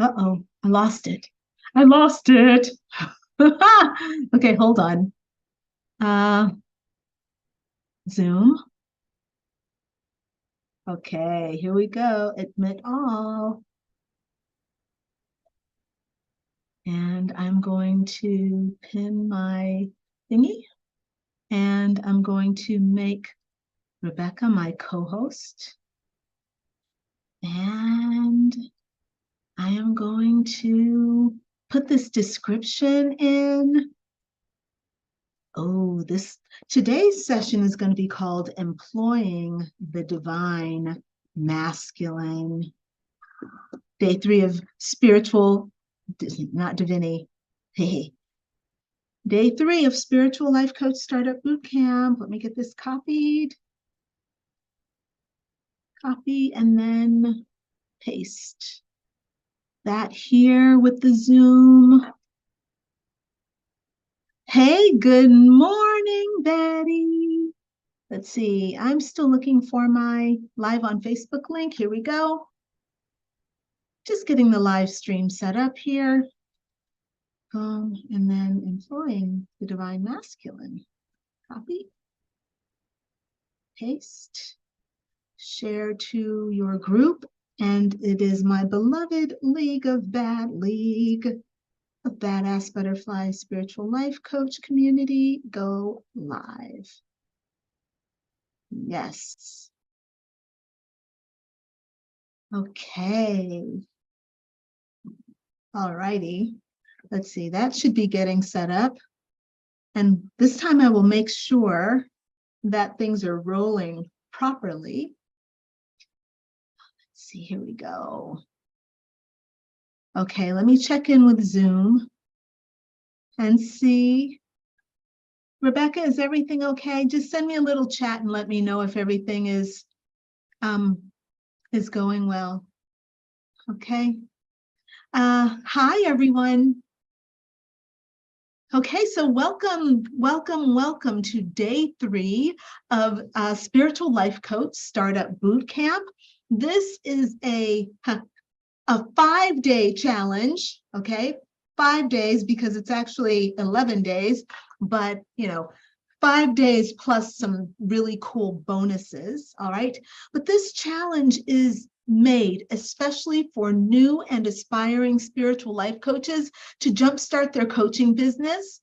Uh-oh, I lost it. I lost it. Okay, hold on. Uh, Zoom. Okay, here we go. Admit all. And I'm going to pin my thingy. And I'm going to make Rebecca my co-host. And I am going to put this description in. Oh, today's session is going to be called Employing the Divine Masculine. Day 3 of spiritual, not divinity. Hey. Day 3 of Spiritual Life Coach Startup Bootcamp. Let me get this copied. Copy and then paste that here with the Zoom. Hey, good morning, Betty. Let's see, I'm still looking for my live on Facebook link. Here we go. Just getting the live stream set up here. And then employing the divine masculine. Copy. Paste. Share to your group. And it is my beloved League of Badass Butterfly Spiritual Life Coach community. Go live. Yes. Okay. All righty. Let's see, that should be getting set up. And this time I will make sure that things are rolling properly. Let's see, here we go. Okay, let me check in with Zoom and see. Rebecca, is everything okay? Just send me a little chat and let me know if everything is going well. Okay. Hi, everyone. Okay, so welcome to day 3 of Spiritual Life Coach Startup Bootcamp. This is a 5-day challenge, okay? 5 days because it's actually 11 days, but 5 days plus some really cool bonuses, all right? But this challenge is made especially for new and aspiring spiritual life coaches to jumpstart their coaching business,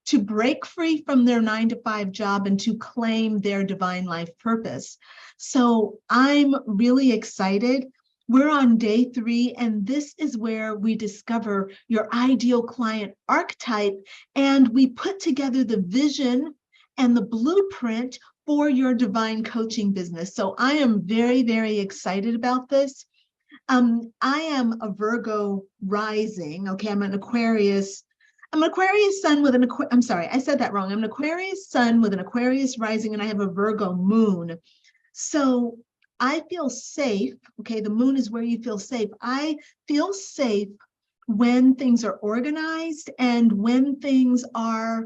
to break free from their 9-to-5 job and to claim their divine life purpose. So I'm really excited. We're on day 3, and this is where we discover your ideal client archetype, and we put together the vision and the blueprint for your divine coaching business. So I am very, very excited about this. I am a Virgo rising. Okay, I'm an Aquarius. I'm an Aquarius sun with I'm sorry, I said that wrong. I'm an Aquarius sun with an Aquarius rising, and I have a Virgo moon. So I feel safe. Okay, the moon is where you feel safe. I feel safe when things are organized and when things are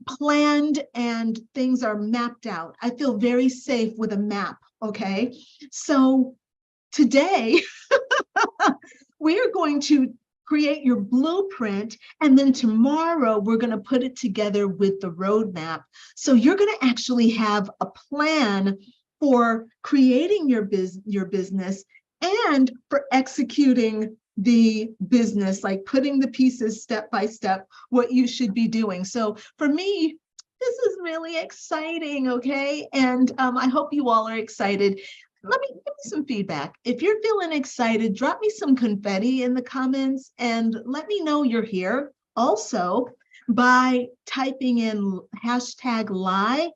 planned and things are mapped out. I feel very safe with a map, okay? So today, we are going to create your blueprint, and then tomorrow we're going to put it together with the roadmap. So you're going to actually have a plan for creating your business and for executing the business, like putting the pieces step by step, what you should be doing. So for me, this is really exciting, okay? And I hope you all are excited. Give me some feedback. If you're feeling excited, drop me some confetti in the comments and let me know you're here. Also, by typing in hashtag live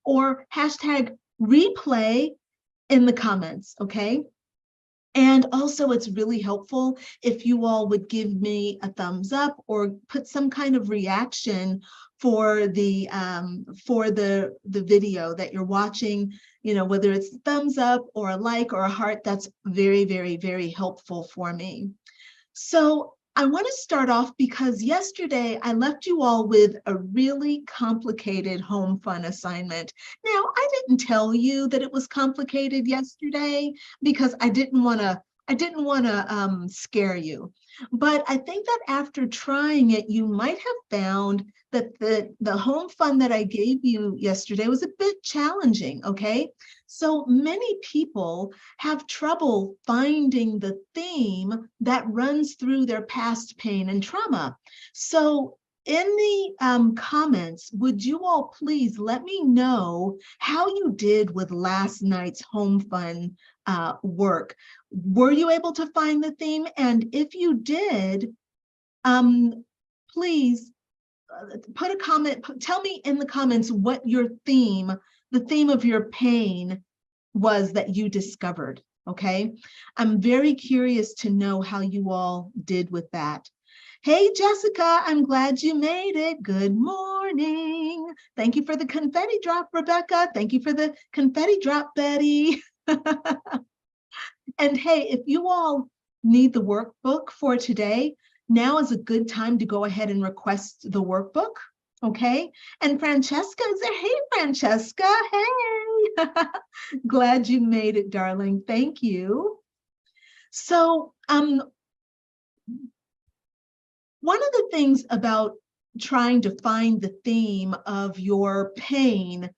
or hashtag replay in the comments, okay? And also, it's really helpful if you all would give me a thumbs up or put some kind of reaction for the video that you're watching, whether it's thumbs up or a like or a heart. That's very, very, very helpful for me. So I want to start off because yesterday I left you all with a really complicated home fun assignment. Now, I didn't tell you that it was complicated yesterday because I didn't want to scare you. But I think that after trying it, you might have found that the home fun that I gave you yesterday was a bit challenging, okay? So many people have trouble finding the theme that runs through their past pain and trauma. So in the comments, would you all please let me know how you did with last night's home fun work? Were you able to find the theme? And if you did, please put a comment, tell me in the comments what your theme, the theme of your pain was that you discovered, okay? I'm very curious to know how you all did with that. Hey, Jessica, I'm glad you made it. Good morning. Thank you for the confetti drop, Rebecca. Thank you for the confetti drop, Betty. And hey, if you all need the workbook for today, now is a good time to go ahead and request the workbook, okay? And Francesca is there. Hey, Francesca, hey. Glad you made it, darling. Thank you. So one of the things about trying to find the theme of your pain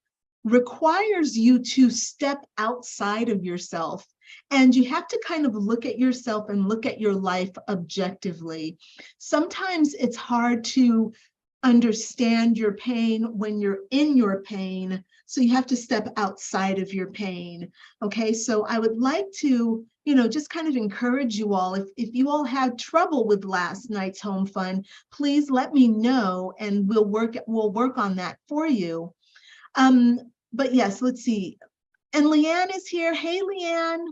requires you to step outside of yourself. And you have to kind of look at yourself and look at your life objectively. Sometimes it's hard to understand your pain when you're in your pain. So you have to step outside of your pain. Okay, so I would like to, just kind of encourage you all. If you all had trouble with last night's home fun, please let me know and we'll work on that for you. But yes, let's see. And Leanne is here. Hey, Leanne.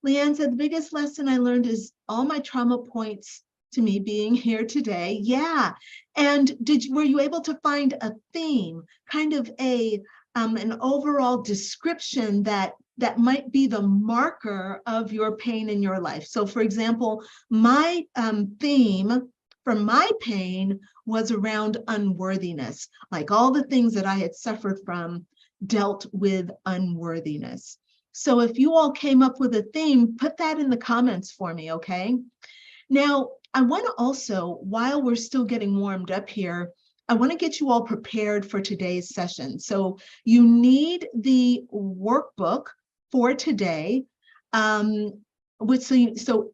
Leanne said, the biggest lesson I learned is all my trauma points to me being here today. Yeah. And were you able to find a theme, kind of an overall description that might be the marker of your pain in your life? So for example, my theme for my pain was around unworthiness, like all the things that I had suffered from dealt with unworthiness. So if you all came up with a theme, put that in the comments for me, okay? Now, I want to also, while we're still getting warmed up here, I want to get you all prepared for today's session. So you need the workbook for today. So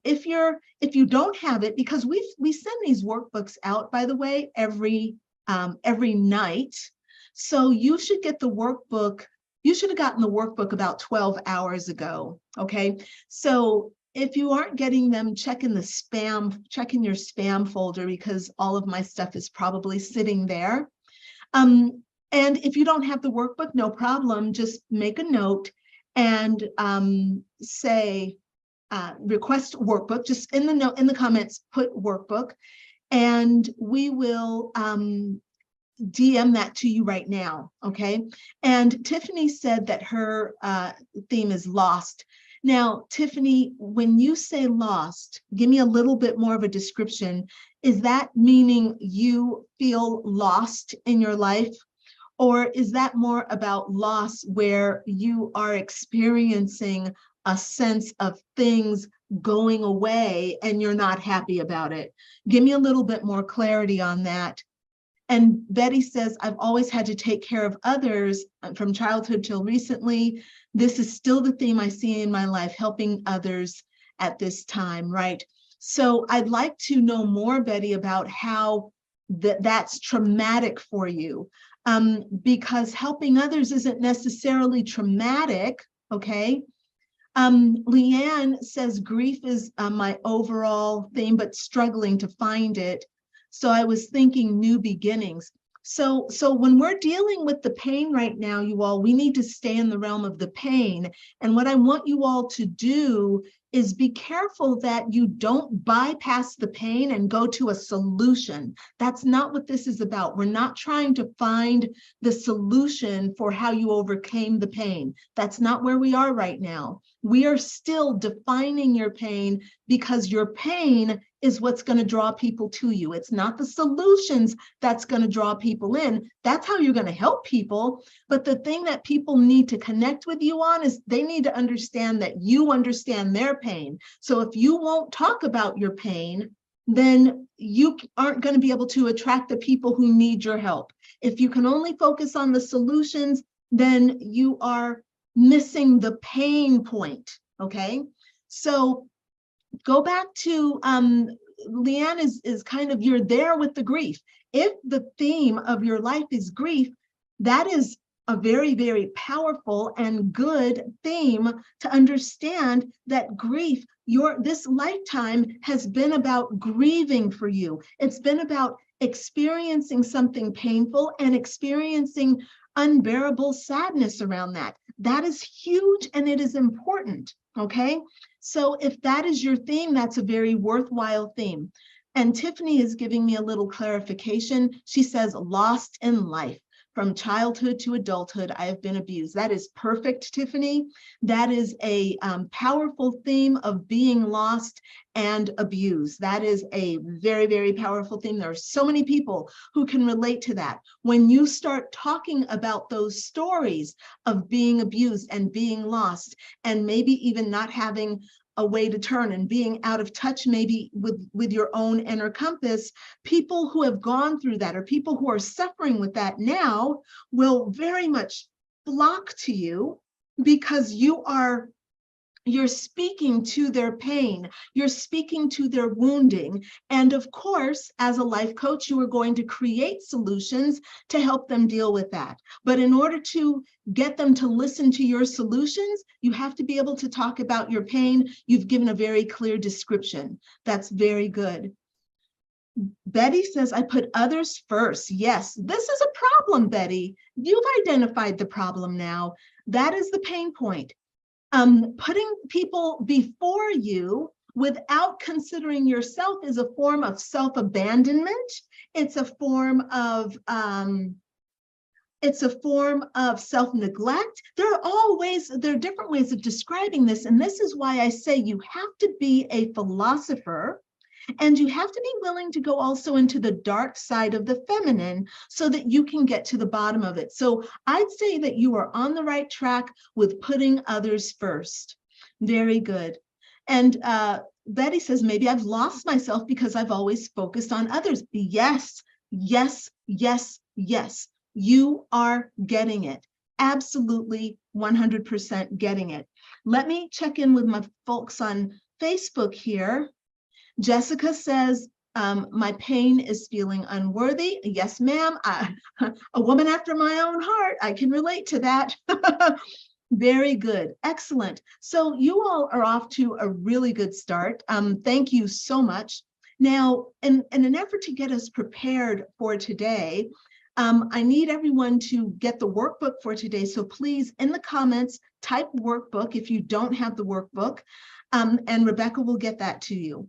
if you don't have it, because we send these workbooks out, by the way, every night. So you should get the workbook. You should have gotten the workbook about 12 hours ago, okay? So if you aren't getting them, check in your spam folder because all of my stuff is probably sitting there. And if you don't have the workbook, no problem, just make a note and say, request workbook, just in the comments, put workbook, and we will DM that to you right now, okay? And Tiffany said that her theme is lost. Now, Tiffany, when you say lost, give me a little bit more of a description. Is that meaning you feel lost in your life? Or is that more about loss where you are experiencing a sense of things going away and you're not happy about it? Give me a little bit more clarity on that. And Betty says, I've always had to take care of others from childhood till recently. This is still the theme I see in my life, helping others at this time, right? So I'd like to know more, Betty, about how that's traumatic for you, because helping others isn't necessarily traumatic, okay? Leanne says grief is my overall theme, but struggling to find it. So I was thinking new beginnings. So when we're dealing with the pain right now, you all, we need to stay in the realm of the pain. And what I want you all to do is be careful that you don't bypass the pain and go to a solution. That's not what this is about. We're not trying to find the solution for how you overcame the pain. That's not where we are right now. We are still defining your pain, because your pain is what's going to draw people to you. It's not the solutions that's going to draw people in. That's how you're going to help people. But the thing that people need to connect with you on is they need to understand that you understand their pain. So if you won't talk about your pain, then you aren't going to be able to attract the people who need your help. If you can only focus on the solutions, then you are missing the pain point, okay? So go back to, Leanne is kind of, you're there with the grief. If the theme of your life is grief, that is a very, very powerful and good theme to understand that grief, this lifetime has been about grieving for you. It's been about experiencing something painful and experiencing unbearable sadness around that. That is huge and it is important, okay? So if that is your theme, that's a very worthwhile theme. And Tiffany is giving me a little clarification. She says, lost in life. From childhood to adulthood, I have been abused. That is perfect, Tiffany. That is a powerful theme of being lost and abused. That is a very, very powerful theme. There are so many people who can relate to that. When you start talking about those stories of being abused and being lost, and maybe even not having a way to turn and being out of touch maybe with your own inner compass, people who have gone through that or people who are suffering with that now will very much flock to you, because you're speaking to their pain, you're speaking to their wounding. And of course, as a life coach, you are going to create solutions to help them deal with that. But in order to get them to listen to your solutions, you have to be able to talk about your pain. You've given a very clear description. That's very good. Betty says, I put others first. Yes, this is a problem, Betty. You've identified the problem now. That is the pain point. Putting people before you without considering yourself is a form of self-abandonment. It's a form of self-neglect. There are different ways of describing this. And this is why I say you have to be a philosopher, and you have to be willing to go also into the dark side of the feminine so that you can get to the bottom of it. So I'd say that you are on the right track with putting others first. Very good. And Betty says, maybe I've lost myself because I've always focused on others. Yes, yes, yes, yes. You are getting it. Absolutely 100% getting it. Let me check in with my folks on Facebook here. Jessica says, my pain is feeling unworthy. Yes, ma'am. A woman after my own heart. I can relate to that. Very good. Excellent. So you all are off to a really good start. Thank you so much. Now, in an effort to get us prepared for today, I need everyone to get the workbook for today. So please, in the comments, type workbook if you don't have the workbook, and Rebecca will get that to you.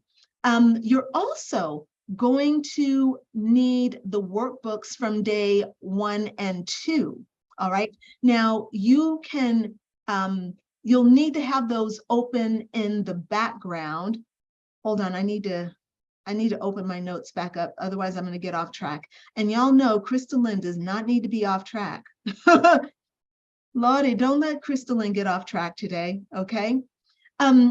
You're also going to need the workbooks from day 1 and 2. All right. Now you can, you'll need to have those open in the background. Hold on, I need to open my notes back up. Otherwise I'm going to get off track. And y'all know Crystalline does not need to be off track. Lottie, don't let Crystalline get off track today. Okay.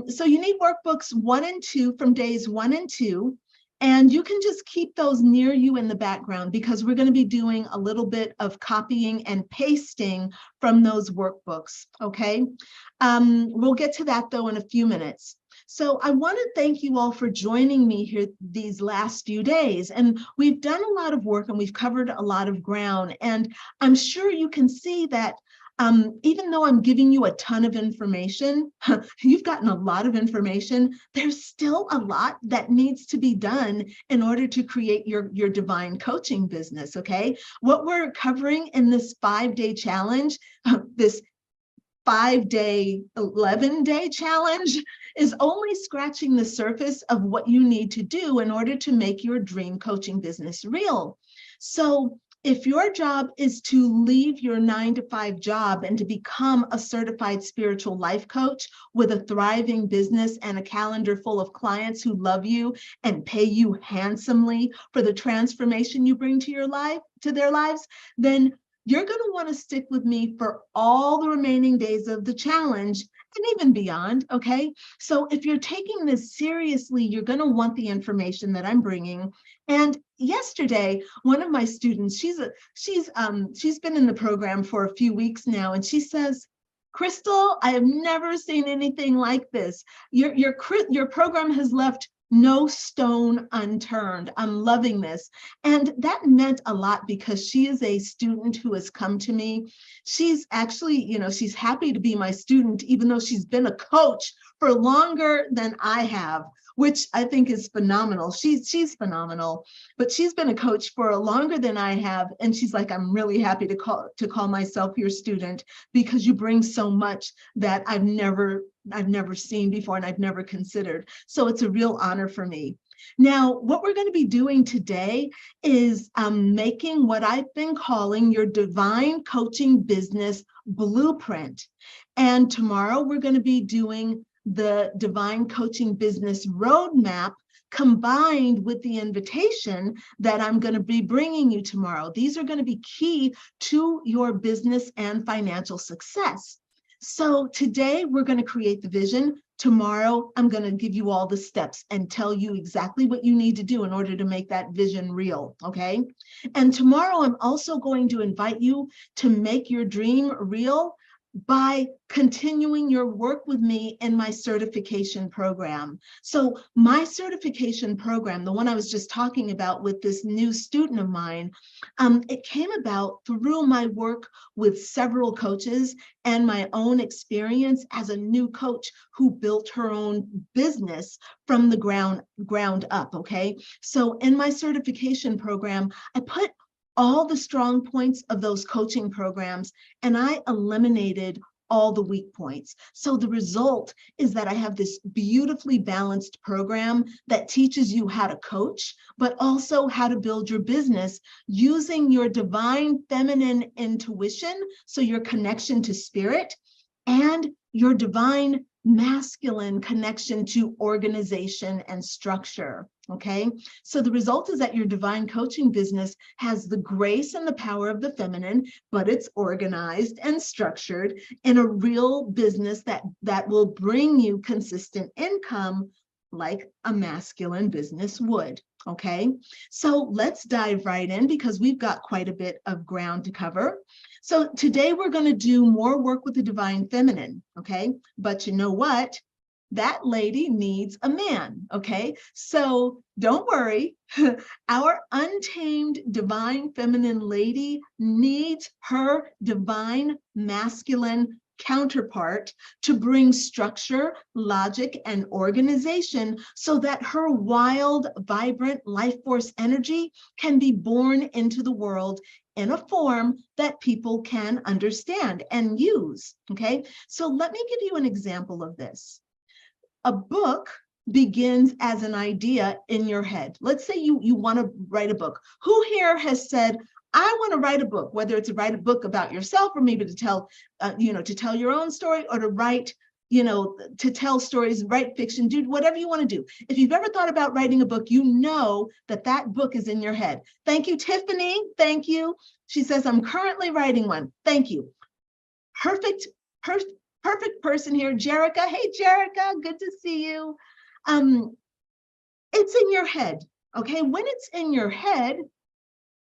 So you need workbooks 1 and 2 from days 1 and 2, and you can just keep those near you in the background, because we're going to be doing a little bit of copying and pasting from those workbooks, okay? We'll get to that though in a few minutes. So I want to thank you all for joining me here these last few days. And we've done a lot of work and we've covered a lot of ground. And I'm sure you can see that even though I'm giving you a ton of information, you've gotten a lot of information, there's still a lot that needs to be done in order to create your divine coaching business, okay? What we're covering in this 5-day challenge, this 5-day, 11-day challenge is only scratching the surface of what you need to do in order to make your dream coaching business real. So if your job is to leave your 9-to-5 job and to become a certified spiritual life coach with a thriving business and a calendar full of clients who love you and pay you handsomely for the transformation you bring to your life, to their lives, then you're going to want to stick with me for all the remaining days of the challenge and even beyond, okay? So if you're taking this seriously, you're going to want the information that I'm bringing. And yesterday, one of my students, she's been in the program for a few weeks now, and she says, Crystal, I have never seen anything like this. Your program has left no stone unturned. I'm loving this. And that meant a lot because she is a student who has come to me. She's actually, she's happy to be my student, even though she's been a coach for longer than I have, which I think is phenomenal. She's phenomenal, but she's been a coach for longer than I have. And she's like, I'm really happy to call myself your student because you bring so much that I've never seen before and I've never considered. So it's a real honor for me. Now, what we're going to be doing today is making what I've been calling your divine coaching business blueprint. And tomorrow we're going to be doing the divine coaching business roadmap combined with the invitation that I'm going to be bringing you tomorrow. These are going to be key to your business and financial success. So today we're going to create the vision. Tomorrow, I'm going to give you all the steps and tell you exactly what you need to do in order to make that vision real, okay? And tomorrow, I'm also going to invite you to make your dream real by continuing your work with me in my certification program. So my certification program, the one I was just talking about with this new student of mine, it came about through my work with several coaches and my own experience as a new coach who built her own business from the ground up, okay? So in my certification program, I put all the strong points of those coaching programs, and I eliminated all the weak points. So the result is that I have this beautifully balanced program that teaches you how to coach, but also how to build your business using your divine feminine intuition, so your connection to spirit, and your divine masculine connection to organization and structure, okay? So the result is that your divine coaching business has the grace and the power of the feminine, but it's organized and structured in a real business that will bring you consistent income like a masculine business would, okay? So let's dive right in because we've got quite a bit of ground to cover. So today we're going to do more work with the divine feminine, okay? But you know what? That lady needs a man, okay? So don't worry. Our untamed divine feminine lady needs her divine masculine counterpart to bring structure, logic, and organization so that her wild, vibrant life force energy can be born into the world in a form that people can understand and use, okay? So let me give you an example of this. A book begins as an idea in your head. Let's say you want to write a book. Who here has said, I want to write a book, whether it's to write a book about yourself or maybe to tell, to tell your own story or to write, to tell stories, write fiction, do whatever you want to do. If you've ever thought about writing a book, you know that that book is in your head. Thank you, Tiffany. Thank you. She says, I'm currently writing one. Thank you. Perfect person here, Jerica. Hey, Jerica, good to see you. It's in your head, okay? When it's in your head,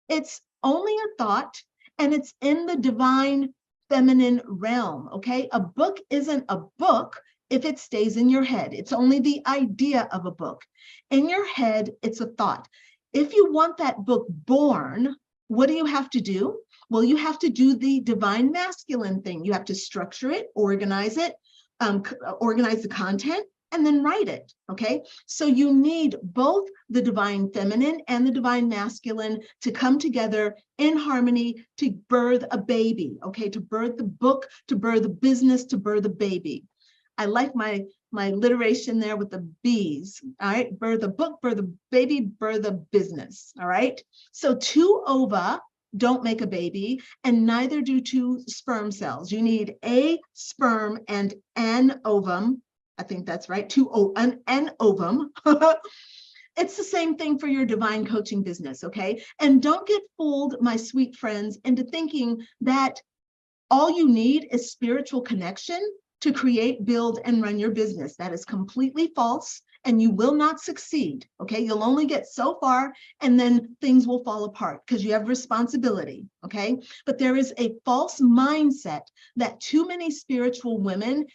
it's only a thought and it's in the divine feminine realm, okay? A book isn't a book if it stays in your head. It's only the idea of a book. In your head, it's a thought. If you want that book born, what do you have to do? Well, you have to do the divine masculine thing. You have to structure it, organize the content, and then write it, okay? So you need both the divine feminine and the divine masculine to come together in harmony to birth a baby, okay? To birth the book, to birth the business, to birth a baby. I like my alliteration there with the B's, all right? Birth a book, birth a baby, birth a business, all right? So 2 ova don't make a baby, and neither do 2 sperm cells. You need a sperm and an ovum. I think that's right, an ovum. It's the same thing for your divine coaching business, okay? And don't get fooled, my sweet friends, into thinking that all you need is spiritual connection to create, build, and run your business. That is completely false, and you will not succeed, okay? You'll only get so far, and then things will fall apart because you have responsibility, okay? But there is a false mindset that too many spiritual women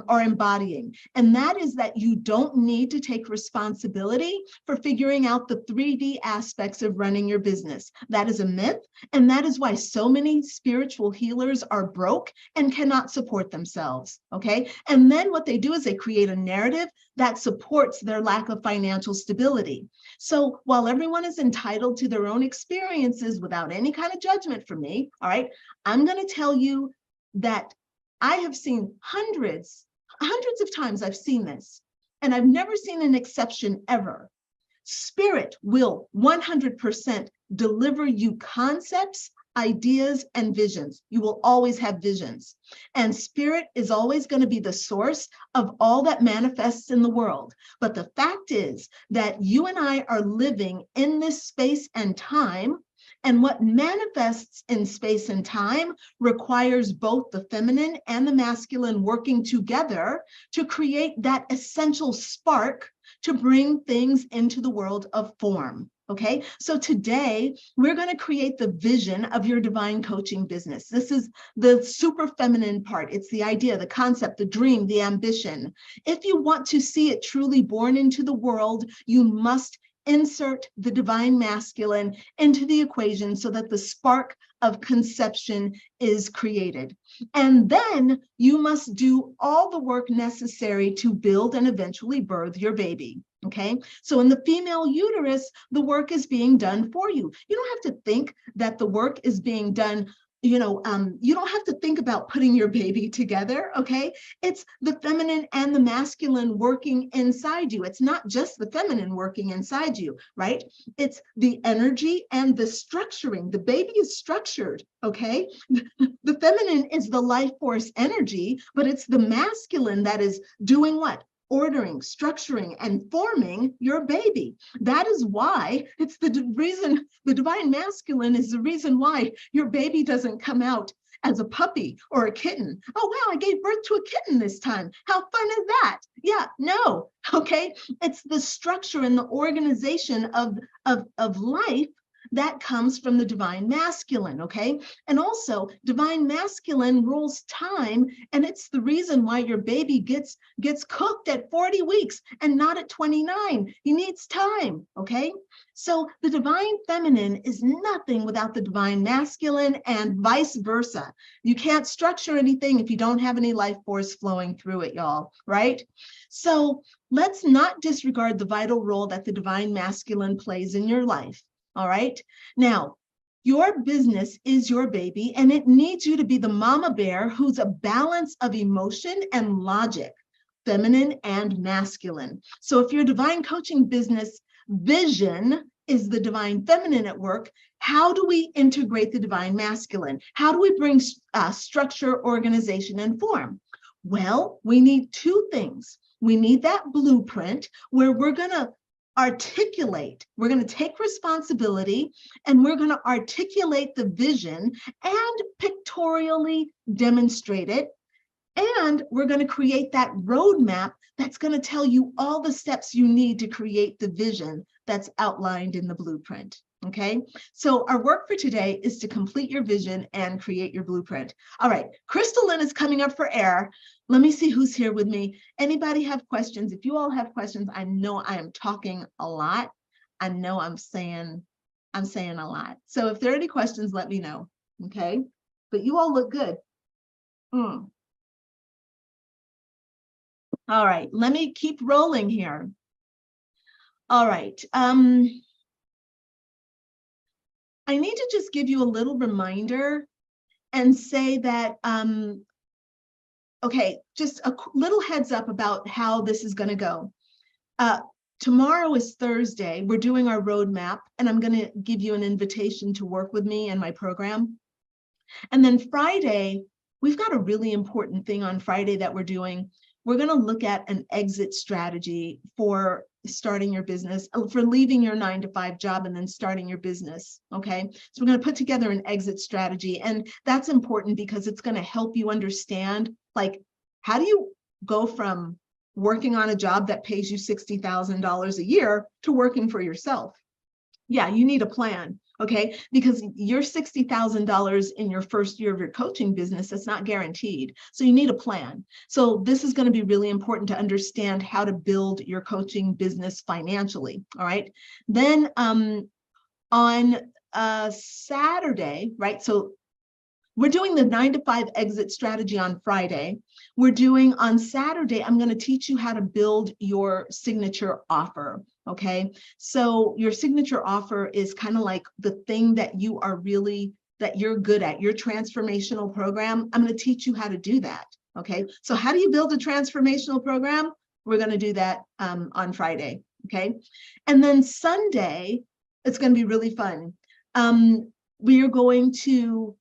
are embodying. And that is that you don't need to take responsibility for figuring out the 3D aspects of running your business. That is a myth. And that is why so many spiritual healers are broke and cannot support themselves. Okay. And then what they do is they create a narrative that supports their lack of financial stability. So while everyone is entitled to their own experiences without any kind of judgment from me, all right, I'm going to tell you that I have seen hundreds of times I've seen this, and I've never seen an exception ever. Spirit will 100% deliver you concepts, ideas, and visions. You will always have visions. And spirit is always going to be the source of all that manifests in the world. But the fact is that you and I are living in this space and time. And what manifests in space and time requires both the feminine and the masculine working together to create that essential spark to bring things into the world of form. Okay, so today we're going to create the vision of your divine coaching business. This is the super feminine part. It's the idea, the concept, the dream, the ambition. If you want to see it truly born into the world, you must insert the divine masculine into the equation so that the spark of conception is created. And then you must do all the work necessary to build and eventually birth your baby. Okay, so in the female uterus, the work is being done for you. You don't have to think that the work is being done. You don't have to think about putting your baby together, okay? It's the feminine and the masculine working inside you. It's not just the feminine working inside you, right? It's the energy and the structuring. The baby is structured, okay? The feminine is the life force energy, but it's the masculine that is doing what? Ordering, structuring, and forming your baby. That is why it's the reason the divine masculine is the reason why your baby doesn't come out as a puppy or a kitten. Oh, wow, I gave birth to a kitten this time. How fun is that? Yeah, no, okay. It's the structure and the organization of life that comes from the divine masculine, okay? And also, divine masculine rules time, and it's the reason why your baby gets cooked at 40 weeks and not at 29. He needs time, okay? So the divine feminine is nothing without the divine masculine and vice versa. You can't structure anything if you don't have any life force flowing through it, y'all, right? So let's not disregard the vital role that the divine masculine plays in your life. All right. Now, your business is your baby, and it needs you to be the mama bear who's a balance of emotion and logic, feminine and masculine. So if your divine coaching business vision is the divine feminine at work, how do we integrate the divine masculine? How do we bring structure, organization, and form? Well, we need 2 things. We need that blueprint where we're going to articulate, we're going to take responsibility, and we're going to articulate the vision and pictorially demonstrate it. And we're going to create that roadmap that's going to tell you all the steps you need to create the vision that's outlined in the blueprint. Okay, so our work for today is to complete your vision and create your blueprint. All right, Crystalline is coming up for air. Let me see who's here with me. Anybody have questions? If you all have questions, I know I am talking a lot. I know I'm saying a lot. So if there are any questions, let me know. Okay, but you all look good. All right, let me keep rolling here. All right. I need to just give you a little reminder and say that, okay, just a little heads up about how this is going to go. Tomorrow is Thursday. We're doing our roadmap, and I'm going to give you an invitation to work with me and my program. And then Friday, we've got a really important thing on Friday that we're doing. We're going to look at an exit strategy for starting your business, for leaving your 9-to-5 job and then starting your business. Okay. So we're going to put together an exit strategy. And that's important because it's going to help you understand, like, how do you go from working on a job that pays you $60,000 a year to working for yourself? Yeah, you need a plan. Okay, because your $60,000 in your first year of your coaching business, that's not guaranteed. So you need a plan. So this is going to be really important to understand how to build your coaching business financially. All right. Then on Saturday, right? So we're doing the 9-to-5 exit strategy on Friday. We're doing on Saturday, I'm going to teach you how to build your signature offer. Okay. So your signature offer is kind of like the thing that you are really, that you're good at, your transformational program. I'm going to teach you how to do that. Okay. So how do you build a transformational program? We're going to do that on Friday. Okay. And then Sunday, it's going to be really fun. We are going to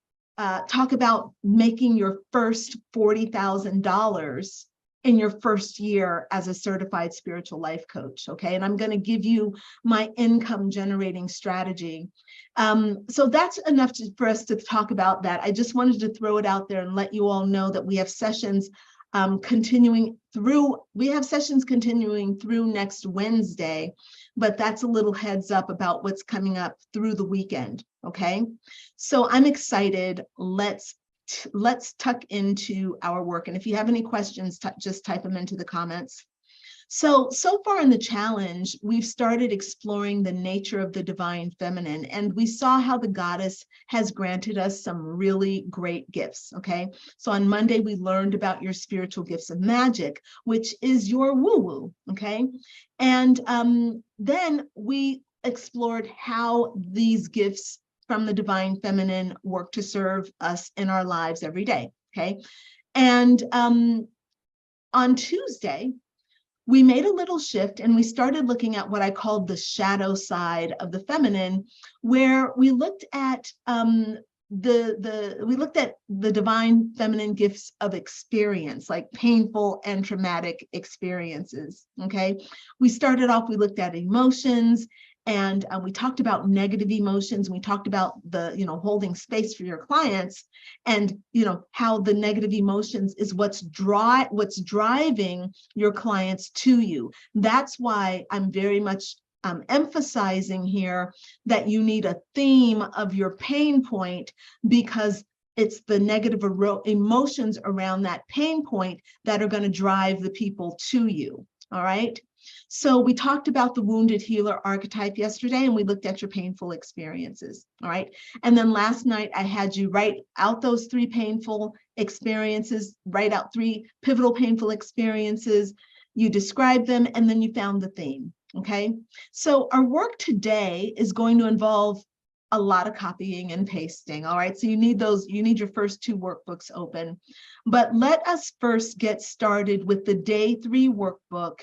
talk about making your first $40,000 in your first year as a certified spiritual life coach. Okay. And I'm going to give you my income generating strategy. So that's enough for us to talk about that. I just wanted to throw it out there and let you all know that we have sessions continuing through next Wednesday, but that's a little heads up about what's coming up through the weekend. Okay. So I'm excited. Let's tuck into our work. And if you have any questions, just type them into the comments. So far in the challenge, we've started exploring the nature of the divine feminine, and we saw how the goddess has granted us some really great gifts. Okay. So on Monday, we learned about your spiritual gifts of magic, which is your woo-woo. Okay. And then we explored how these gifts from the divine feminine work to serve us in our lives every day. Okay. And on Tuesday, we made a little shift and we started looking at what I called the shadow side of the feminine, where we looked at the divine feminine gifts of experience, like painful and traumatic experiences. Okay. We started off, we looked at emotions, and we talked about negative emotions. We talked about the, holding space for your clients, and, how the negative emotions is what's driving your clients to you. That's why I'm very much emphasizing here that you need a theme of your pain point, because it's the negative emotions around that pain point that are going to drive the people to you. All right. So we talked about the wounded healer archetype yesterday, and we looked at your painful experiences. All right. And then last night I had you write out those 3 painful experiences, write out 3 pivotal painful experiences. You described them, and then you found the theme. Okay. So our work today is going to involve a lot of copying and pasting. All right. So you need your first 2 workbooks open, but let us first get started with the day 3 workbook.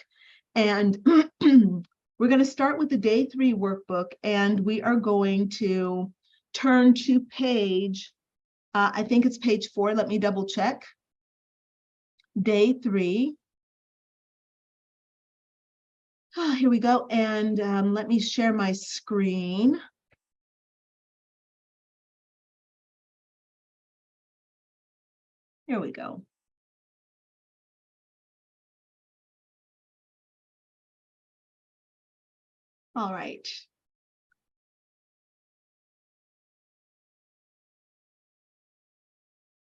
And we're going to start with the day 3 workbook, and we are going to turn to page, I think it's page 4. Let me double check. Day 3. Here we go. And let me share my screen. Here we go. All right.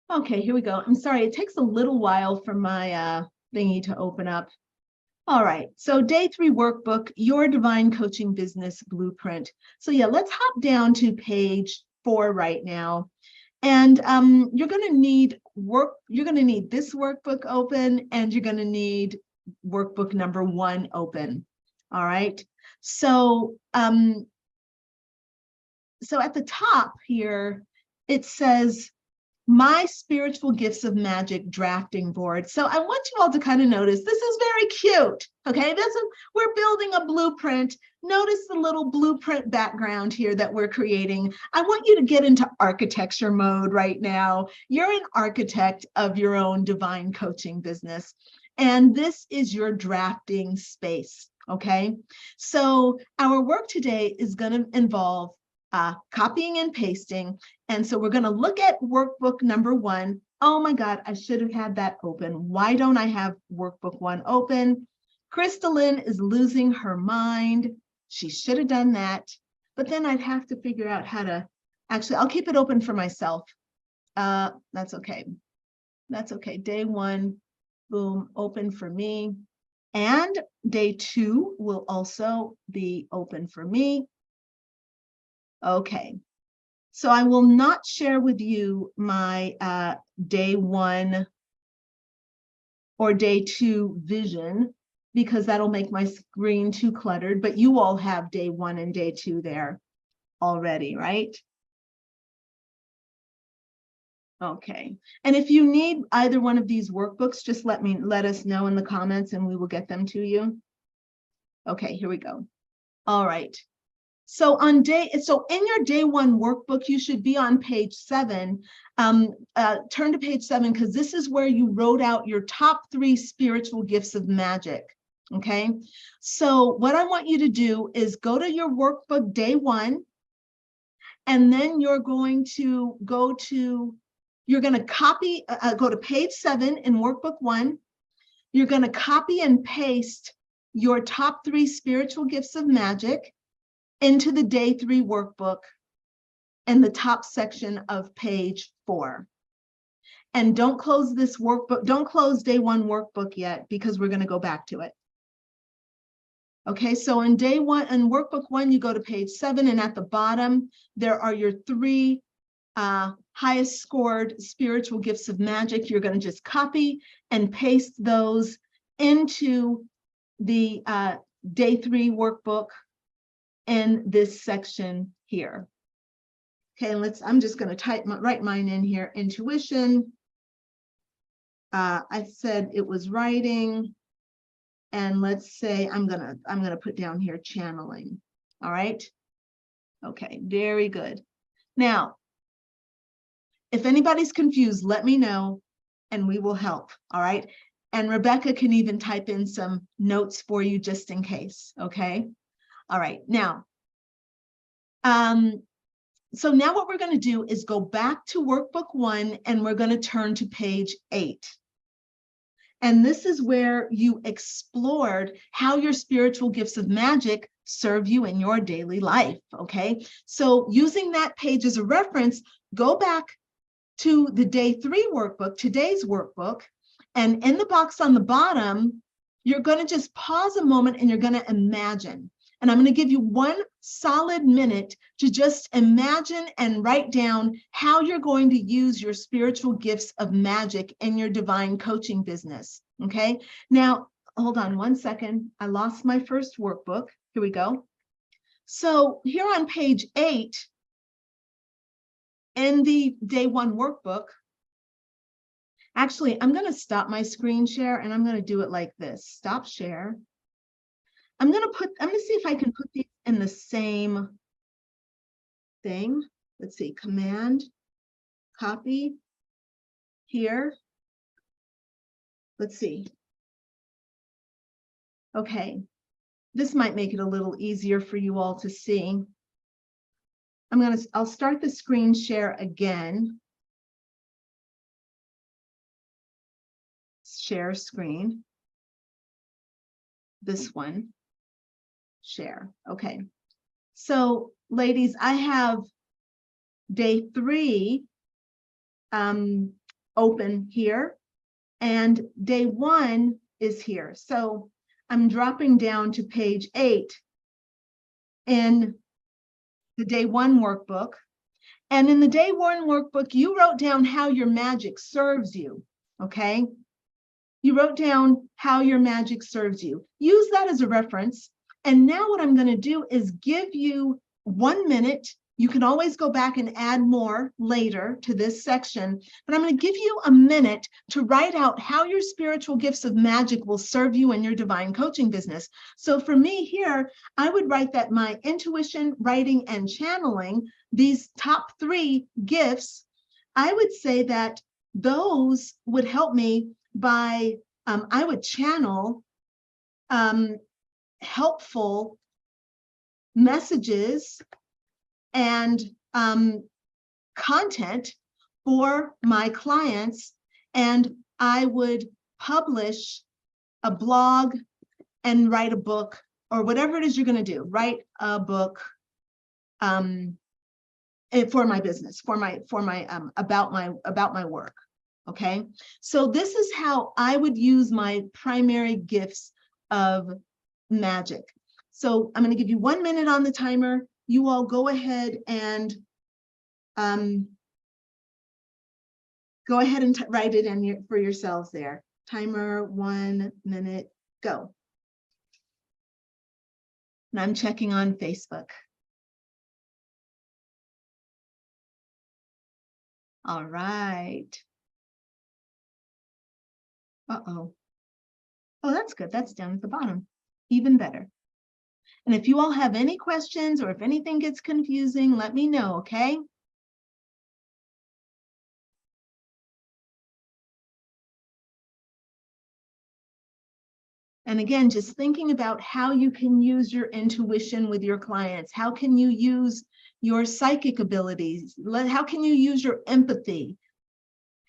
Okay, here we go. I'm sorry, it takes a little while for my thingy to open up. All right, so day 3 workbook, your divine coaching business blueprint. So yeah, let's hop down to page 4 right now. And you're going to need this workbook open, and you're going to need workbook number 1 open. All right. So, so at the top here, it says, my spiritual gifts of magic drafting board. So I want you all to kind of notice, this is very cute. Okay, we're building a blueprint. Notice the little blueprint background here that we're creating. I want you to get into architecture mode right now. You're an architect of your own divine coaching business, and this is your drafting space. Okay, so our work today is going to involve copying and pasting. And so we're going to look at workbook number 1. Oh my God, I should have had that open. Why don't I have workbook 1 open? Crystalline is losing her mind. She should have done that. But then I'd have to figure out how to, actually, I'll keep it open for myself. That's okay. That's okay. Day 1, boom, open for me. And day 2 will also be open for me. Okay, so I will not share with you my day 1 or day 2 vision, because that'll make my screen too cluttered, but you all have day 1 and day 2 there already, right? Okay, and if you need either one of these workbooks, just let us know in the comments and we will get them to you. Okay, here we go. All right. So in your day 1 workbook, you should be on page 7. Turn to page 7, because this is where you wrote out your top 3 spiritual gifts of magic. Okay, so what I want you to do is go to your workbook day 1, and then you're going to go to page 7 in workbook 1. You're going to copy and paste your top 3 spiritual gifts of magic into the day 3 workbook in the top section of page 4. And don't close this workbook, don't close day 1 workbook yet, because we're going to go back to it. Okay, so in day 1, in workbook 1, you go to page 7, and at the bottom, there are your 3 highest scored spiritual gifts of magic. You're going to just copy and paste those into the day 3 workbook in this section here. Okay, I'm just going to write mine in here. Intuition. I said it was writing, and let's say I'm gonna put down here channeling. All right. Okay, very good. Now, if anybody's confused, let me know and we will help. All right. And Rebecca can even type in some notes for you just in case. Okay. All right, now, so now what we're going to do is go back to workbook 1, and we're going to turn to page 8. And this is where you explored how your spiritual gifts of magic serve you in your daily life, okay? So using that page as a reference, go back to the day 3 workbook, today's workbook, and in the box on the bottom, you're going to just pause a moment and you're going to imagine. And I'm going to give you 1 solid minute to just imagine and write down how you're going to use your spiritual gifts of magic in your divine coaching business. Okay. Now, hold on 1 second. I lost my first workbook. Here we go. So here on page 8 in the day 1 workbook, actually, I'm going to stop my screen share and I'm going to do it like this. Stop share. I'm going to see if I can put these in the same thing. Let's see, command, copy here. Let's see. Okay, this might make it a little easier for you all to see. I'll start the screen share again. Share screen. This one. Share. Okay. So, ladies, I have day 3 open here, and day 1 is here. So I'm dropping down to page 8 in the day 1 workbook. And in the day 1 workbook, you wrote down how your magic serves you. Okay. You wrote down how your magic serves you. Use that as a reference. And now what I'm going to do is give you 1 minute. You can always go back and add more later to this section, but I'm going to give you a minute to write out how your spiritual gifts of magic will serve you in your divine coaching business. So for me here, I would write that my intuition, writing, and channeling, these top 3 gifts, I would say that those would help me by, I would channel helpful messages and content for my clients, and I would publish a blog and write a book, or whatever it is you're going to do. Write a book for my business, for my about my work. Okay, so this is how I would use my primary gifts of magic. So I'm going to give you 1 minute on the timer. You all go ahead and write it in for yourselves there. Timer, 1 minute, go. And I'm checking on Facebook. All right. Uh-oh. Oh, that's good. That's down at the bottom. Even better. And if you all have any questions or if anything gets confusing, let me know, okay? And again, just thinking about how you can use your intuition with your clients. How can you use your psychic abilities? How can you use your empathy?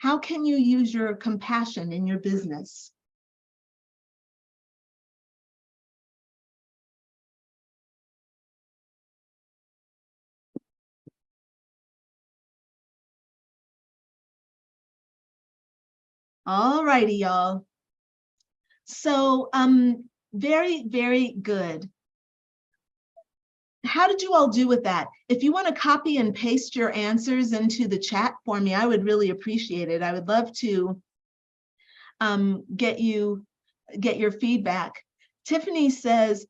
How can you use your compassion in your business? All righty, y'all. So very, very good. How did you all do with that? If you want to copy and paste your answers into the chat for me, I would really appreciate it. I would love to get your feedback. Tiffany says,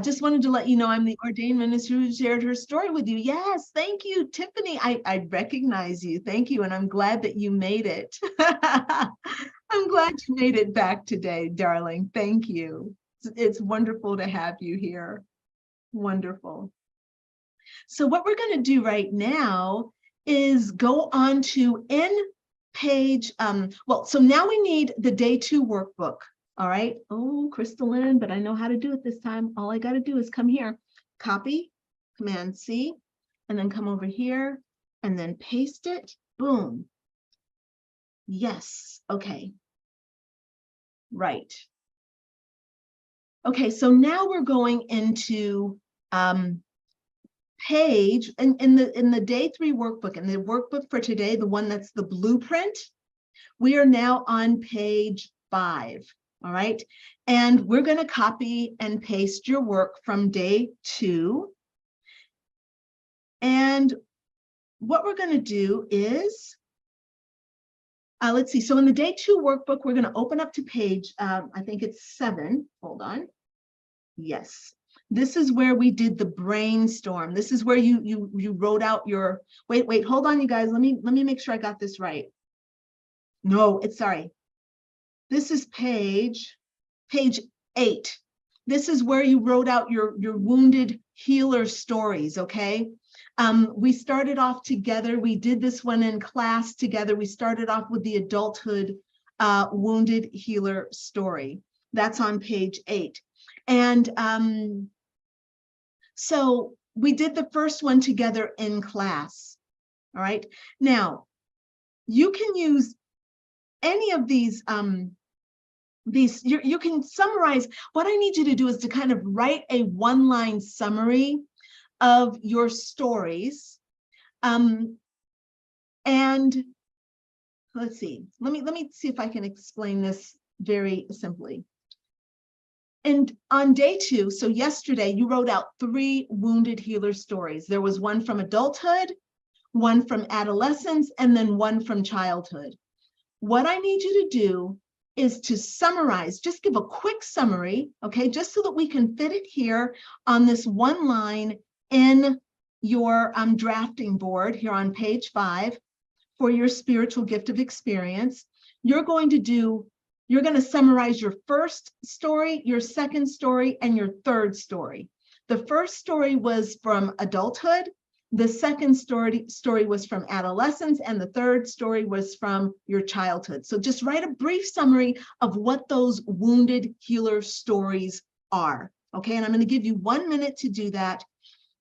just wanted to let you know I'm the ordained minister who shared her story with you. Yes, thank you, Tiffany. I recognize you. Thank you. And I'm glad that you made it. I'm glad you made it back today, darling. Thank you. It's wonderful to have you here. Wonderful. So what we're going to do right now is go on to page, so now we need the day 2 workbook. All right. Oh, Crystalline, but I know how to do it this time. All I got to do is come here, copy, Command C, and then come over here and then paste it. Boom. Yes. Okay. Right. Okay. So now we're going into page in the day 3 workbook, and the workbook for today, the one that's the blueprint, we are now on page 5. All right, and we're going to copy and paste your work from day 2. And what we're going to do is, let's see. So in the day 2 workbook, we're going to open up to page, I think it's 7. Hold on. Yes. This is where we did the brainstorm. This is where you wrote out your, wait, hold on, you guys. Let me make sure I got this right. No, sorry. This is page 8. This is where you wrote out your wounded healer stories, okay? We started off together. We did this one in class together. We started off with the adulthood wounded healer story. That's on page 8. And so we did the first one together in class. All right. Now, you can use any of these, you can summarize. What I need you to do is to kind of write a 1-line summary of your stories. And let's see, let me see if I can explain this very simply. And on day 2, so yesterday, you wrote out 3 wounded healer stories. There was one from adulthood, one from adolescence, and then one from childhood. What I need you to do is to summarize, just give a quick summary, okay, just so that we can fit it here on this one line in your drafting board here on page 5 for your spiritual gift of experience. You're going to summarize your first story, your second story, and your third story. The first story was from adulthood. The second story was from adolescence, and the third story was from your childhood. So just write a brief summary of what those wounded healer stories are, okay? And I'm going to give you 1 minute to do that.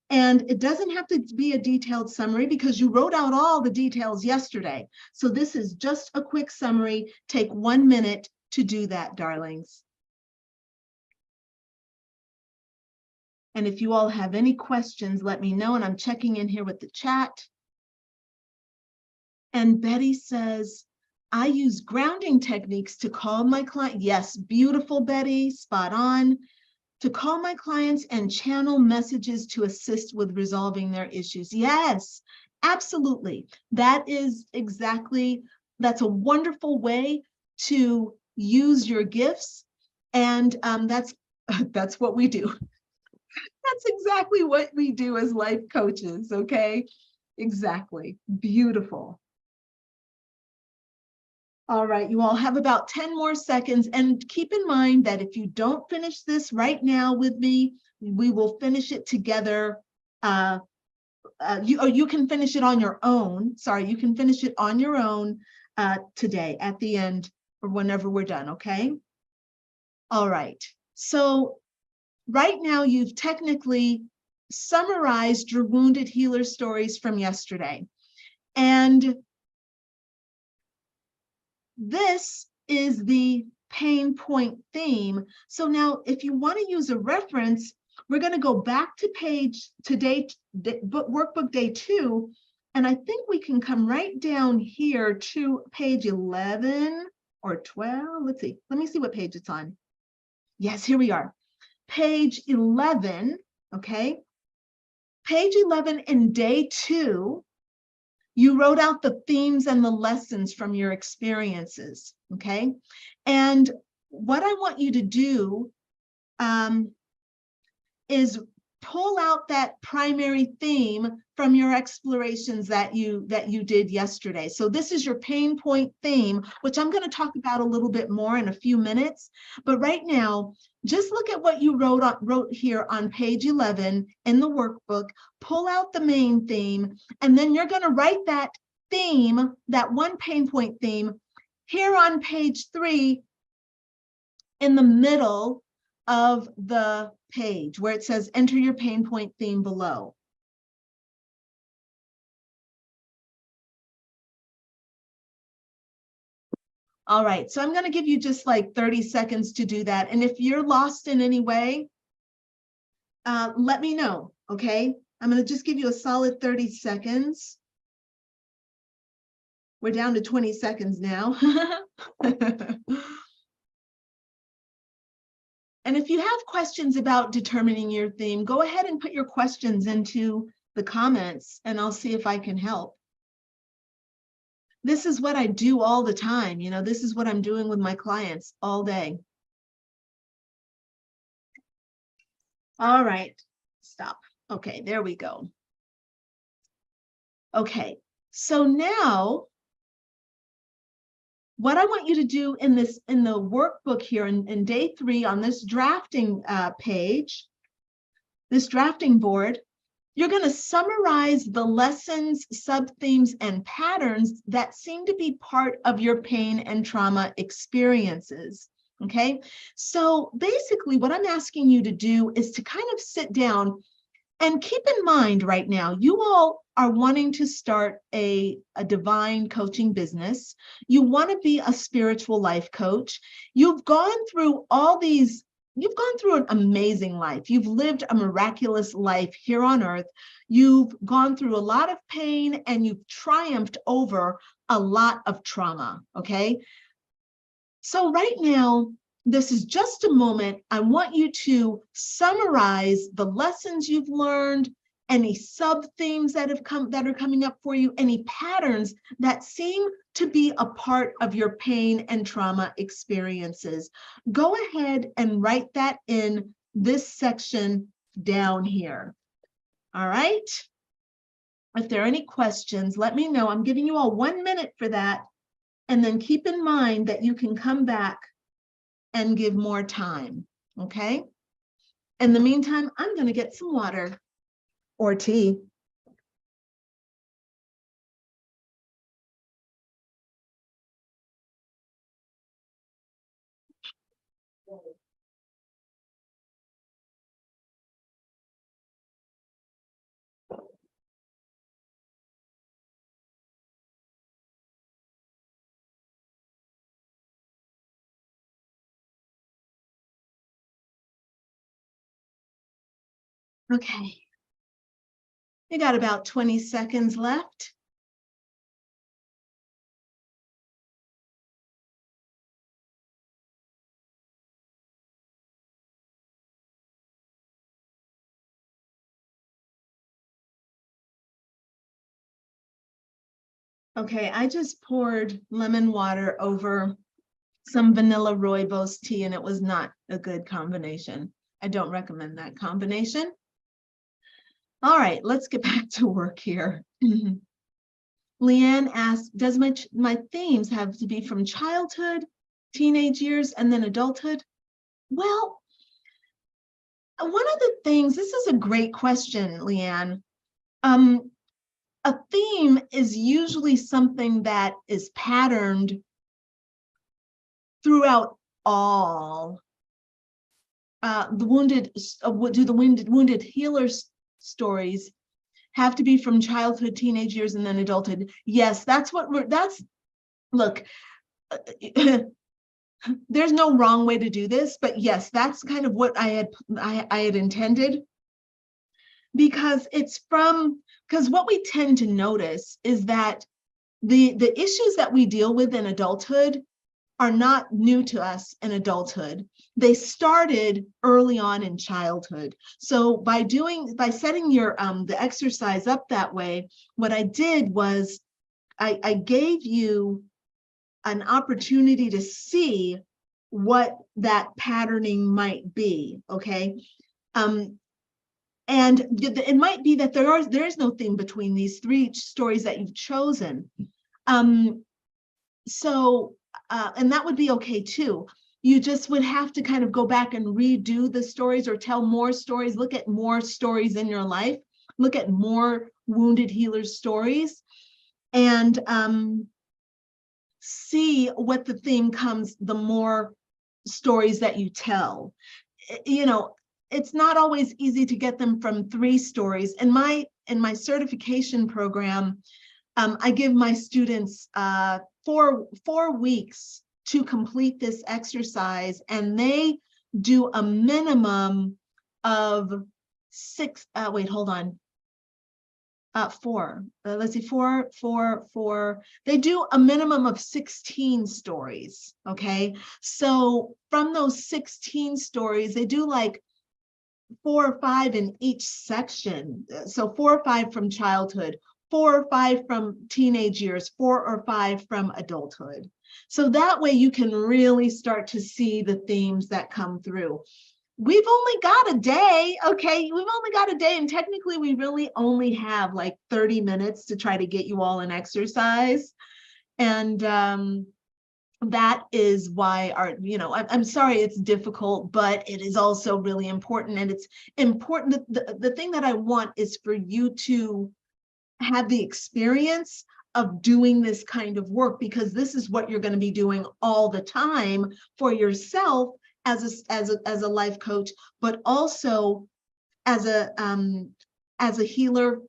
And it doesn't have to be a detailed summary because you wrote out all the details yesterday. So this is just a quick summary. Take 1 minute to do that, darlings. And if you all have any questions, let me know. And I'm checking in here with the chat. And Betty says, I use grounding techniques to calm my client. Yes, beautiful, Betty, spot on. To call my clients and channel messages to assist with resolving their issues. Yes, absolutely. That's a wonderful way to use your gifts. And that's what we do. That's exactly what we do as life coaches, okay? Exactly. Beautiful. All right, you all have about 10 more seconds. And keep in mind that if you don't finish this right now with me, we will finish it together. You can finish it on your own. Sorry, you can finish it on your own today at the end or whenever we're done, okay? All right. So right now, you've technically summarized your wounded healer stories from yesterday. And this is the pain point theme. So now if you want to use a reference, we're going to go back to workbook day 2. And I think we can come right down here to page 11 or 12. Let's see. Let me see what page it's on. Yes, here we are. Page 11, okay? Page 11 in day 2, you wrote out the themes and the lessons from your experiences, okay? And what I want you to do is pull out that primary theme from your explorations that you did yesterday. So this is your pain point theme, which I'm going to talk about a little bit more in a few minutes. But right now, just look at what you wrote here on page 11 in the workbook, pull out the main theme, and then you're going to write that theme, that one pain point theme, here on page 3 in the middle of the page where it says enter your pain point theme below. All right, so I'm going to give you just like 30 seconds to do that. And if you're lost in any way, let me know, okay? I'm going to just give you a solid 30 seconds. We're down to 20 seconds now. And if you have questions about determining your theme, go ahead and put your questions into the comments and I'll see if I can help. This is what I do all the time. You know, this is what I'm doing with my clients all day. All right, stop. Okay, there we go. Okay, so now what I want you to do in the workbook here in day 3 on this drafting page, this drafting board, you're going to summarize the lessons, sub-themes, and patterns that seem to be part of your pain and trauma experiences. Okay, so basically what I'm asking you to do is to kind of sit down and keep in mind right now, you all are wanting to start a divine coaching business. You want to be a spiritual life coach. You've gone through you've gone through an amazing life. You've lived a miraculous life here on earth. You've gone through a lot of pain and you've triumphed over a lot of trauma, okay? So right now, this is just a moment. I want you to summarize the lessons you've learned any sub-themes that are coming up for you, any patterns that seem to be a part of your pain and trauma experiences. Go ahead and write that in this section down here. All right? If there are any questions, let me know. I'm giving you all 1 minute for that. And then keep in mind that you can come back and give more time, okay? In the meantime, I'm going to get some water or tea. Okay. We got about 20 seconds left. Okay, I just poured lemon water over some vanilla rooibos tea, and it was not a good combination. I don't recommend that combination. All right, let's get back to work here. Leanne asked, does my themes have to be from childhood, teenage years, and then adulthood? Well, one of the things, this is a great question, Leanne. A theme is usually something that is patterned throughout all. The wounded healers stories have to be from childhood, teenage years, and then adulthood? Yes, look, there's no wrong way to do this, but yes, that's kind of what I had intended, because what we tend to notice is that the issues that we deal with in adulthood are not new to us in adulthood. They started early on in childhood. So by setting your the exercise up that way, what I did was I gave you an opportunity to see what that patterning might be, okay? And it might be that there is no theme between these three stories that you've chosen. And that would be okay too. You just would have to kind of go back and redo the stories or tell more stories, look at more stories in your life, look at more wounded healers stories, and see what the theme comes, the more stories that you tell. You know, it's not always easy to get them from 3 stories. In my certification program, I give my students 4 weeks to complete this exercise, and they do a minimum of 6. Wait, hold on. 4. Let's see, 4. They do a minimum of 16 stories. Okay, so from those 16 stories, they do like 4 or 5 in each section. So 4 or 5 from childhood, 4 or 5 from teenage years, 4 or 5 from adulthood. So that way you can really start to see the themes that come through. We've only got a day, okay? We've only got a day, and technically we really only have like 30 minutes to try to get you all an exercise. And that is why I'm sorry it's difficult, but it is also really important. And it's important that the thing that I want is for you to have the experience of doing this kind of work, because this is what you're going to be doing all the time for yourself as a life coach, but also as a healer,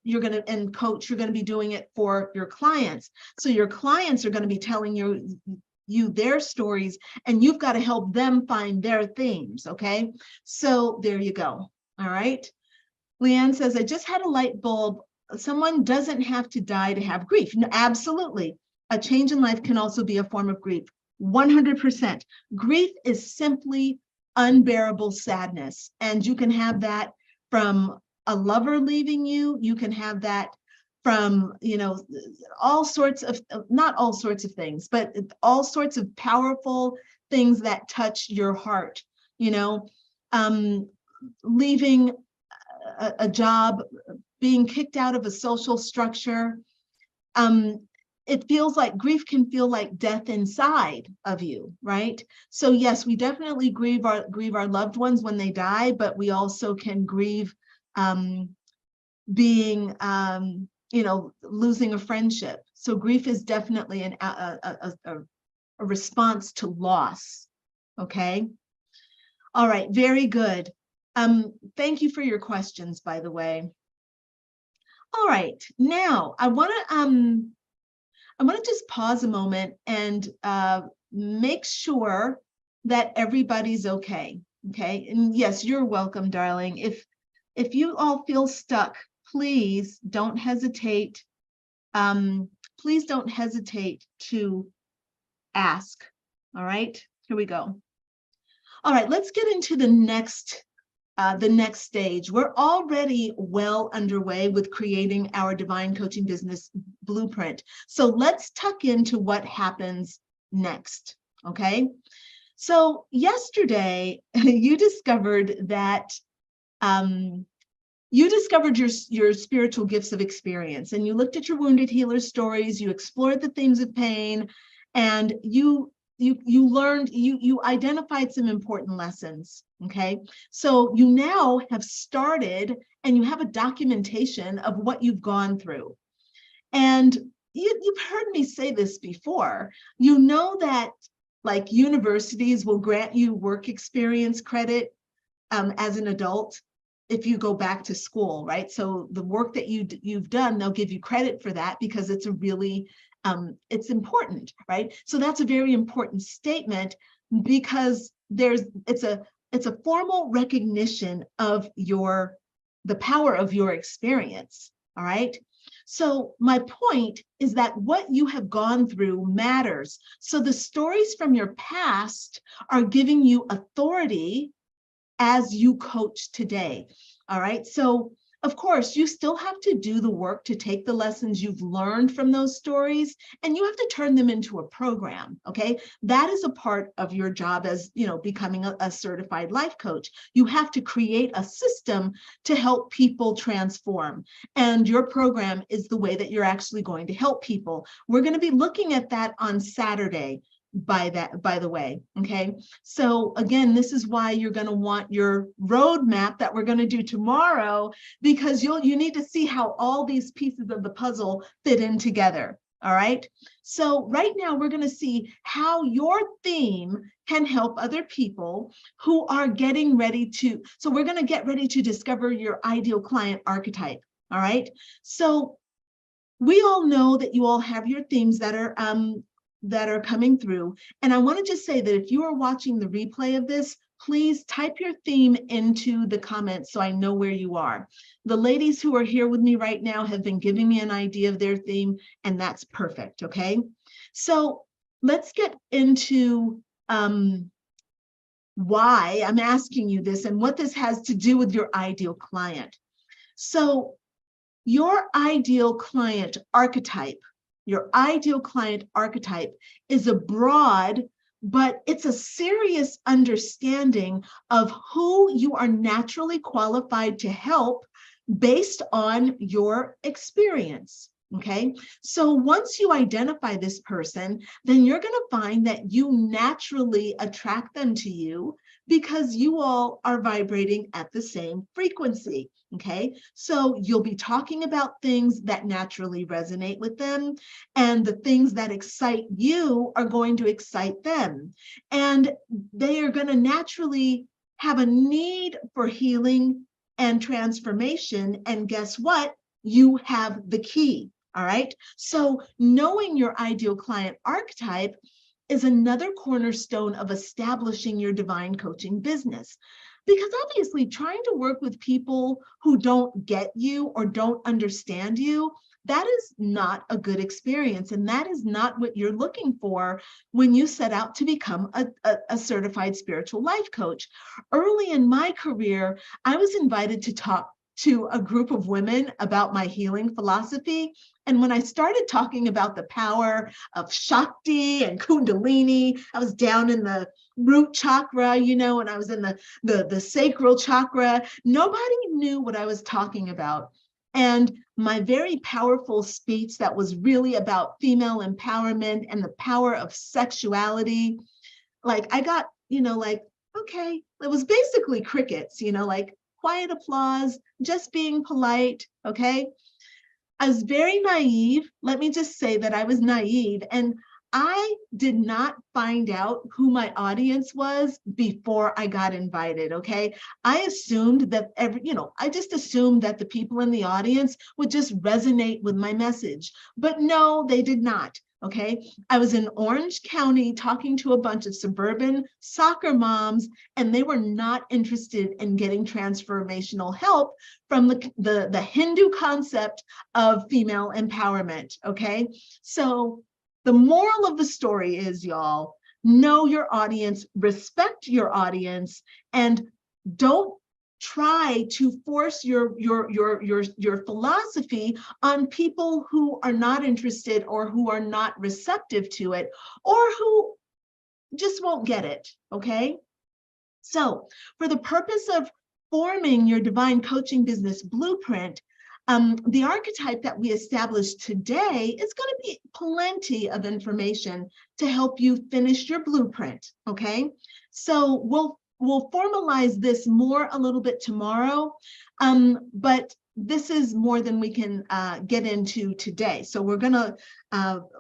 and coach, you're going to be doing it for your clients. So your clients are going to be telling you their stories, and you've got to help them find their themes. Okay, so there you go. All right. Leanne says, I just had a light bulb. Someone doesn't have to die to have grief. No, absolutely. A change in life can also be a form of grief. 100%. Grief is simply unbearable sadness, and you can have that from a lover leaving you. You can have that from, all sorts of, not all sorts of things, but all sorts of powerful things that touch your heart, leaving a job, being kicked out of a social structure. It feels like grief can feel like death inside of you, right? So yes, we definitely grieve our loved ones when they die, but we also can grieve being, losing a friendship. So grief is definitely a response to loss. Okay. All right. Very good. Thank you for your questions, by the way. All right. Now I want to just pause a moment and make sure that everybody's okay. Okay. And yes, you're welcome, darling. If you all feel stuck, please don't hesitate. Please don't hesitate to ask. All right, here we go. All right, let's get into the next stage. We're already well underway with creating our Divine Coaching Business Blueprint. So let's tuck into what happens next, okay? So yesterday, you discovered that your spiritual gifts of experience, and you looked at your wounded healer stories, you explored the themes of pain, and you learned, you identified some important lessons. Okay, so you now have started and you have a documentation of what you've gone through. And you've heard me say this before. You know that like universities will grant you work experience credit as an adult if you go back to school, right? So the work that you've done, they'll give you credit for that because it's a really, it's important, right? So that's a very important statement because it's a formal recognition of the power of your experience, all right? So my point is that what you have gone through matters. So the stories from your past are giving you authority as you coach today. All right. So, of course, you still have to do the work to take the lessons you've learned from those stories and you have to turn them into a program. Okay. That is a part of your job as, becoming a certified life coach. You have to create a system to help people transform. And your program is the way that you're actually going to help people. We're going to be looking at that on Saturday. By the way, okay? So again, this is why you're going to want your roadmap that we're going to do tomorrow, because you need to see how all these pieces of the puzzle fit in together, all right? So right now we're going to see how your theme can help other people who are getting ready to, so we're going to get ready to discover your ideal client archetype, all right? So we all know that you all have your themes that are coming through. And I want to just say that if you are watching the replay of this, please type your theme into the comments so I know where you are. The ladies who are here with me right now have been giving me an idea of their theme, and that's perfect, okay? So let's get into why I'm asking you this and what this has to do with your ideal client. So your ideal client archetype is a broad, but it's a serious understanding of who you are naturally qualified to help based on your experience. Okay, so once you identify this person, then you're going to find that you naturally attract them to you because you all are vibrating at the same frequency. Okay, so you'll be talking about things that naturally resonate with them, and the things that excite you are going to excite them. And they are going to naturally have a need for healing and transformation. And guess what? You have the key. All right. So knowing your ideal client archetype is another cornerstone of establishing your divine coaching business. Because obviously trying to work with people who don't get you or don't understand you, that is not a good experience. And that is not what you're looking for when you set out to become a certified spiritual life coach. Early in my career, I was invited to talk to a group of women about my healing philosophy. And when I started talking about the power of Shakti and Kundalini, I was down in the root chakra, you know, and I was in the sacral chakra. Nobody knew what I was talking about. And my very powerful speech that was really about female empowerment and the power of sexuality, like I got, you know, like, okay, it was basically crickets, you know, like quiet applause, just being polite, okay? I was very naive. Let me just say that I was naive, and I did not find out who my audience was before I got invited, okay? I assumed that I just assumed that the people in the audience would just resonate with my message, but no, they did not. Okay, I was in Orange County talking to a bunch of suburban soccer moms, and they were not interested in getting transformational help from the Hindu concept of female empowerment. Okay, so the moral of the story is, y'all, know your audience, respect your audience, and don't try to force your philosophy on people who are not interested or who are not receptive to it or who just won't get it, okay? So for the purpose of forming your divine coaching business blueprint, the archetype that we established today is going to be plenty of information to help you finish your blueprint, okay? So we'll formalize this more a little bit tomorrow, but this is more than we can get into today. So we're going to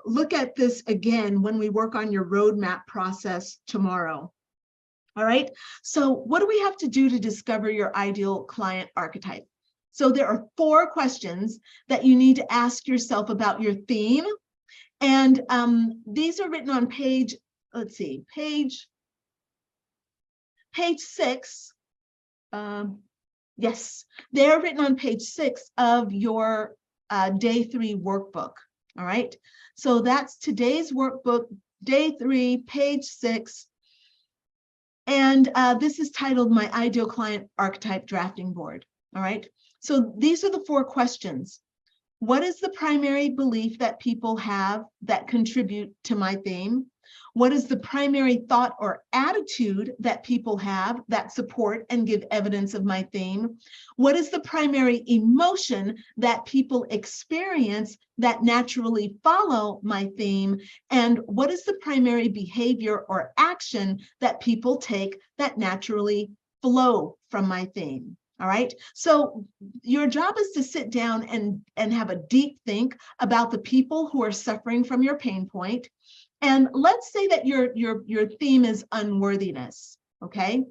look at this again when we work on your roadmap process tomorrow. All right, so what do we have to do to discover your ideal client archetype? So there are 4 questions that you need to ask yourself about your theme. And these are written on page, let's see, page 6. Yes, they're written on page 6 of your day 3 workbook. All right, so that's today's workbook, day 3, page 6. And this is titled My Ideal Client Archetype Drafting Board. All right, so these are the 4 questions. What is the primary belief that people have that contribute to my theme? What is the primary thought or attitude that people have that support and give evidence of my theme? What is the primary emotion that people experience that naturally follow my theme? And what is the primary behavior or action that people take that naturally flow from my theme? All right, so your job is to sit down and have a deep think about the people who are suffering from your pain point. And let's say that your theme is unworthiness, okay?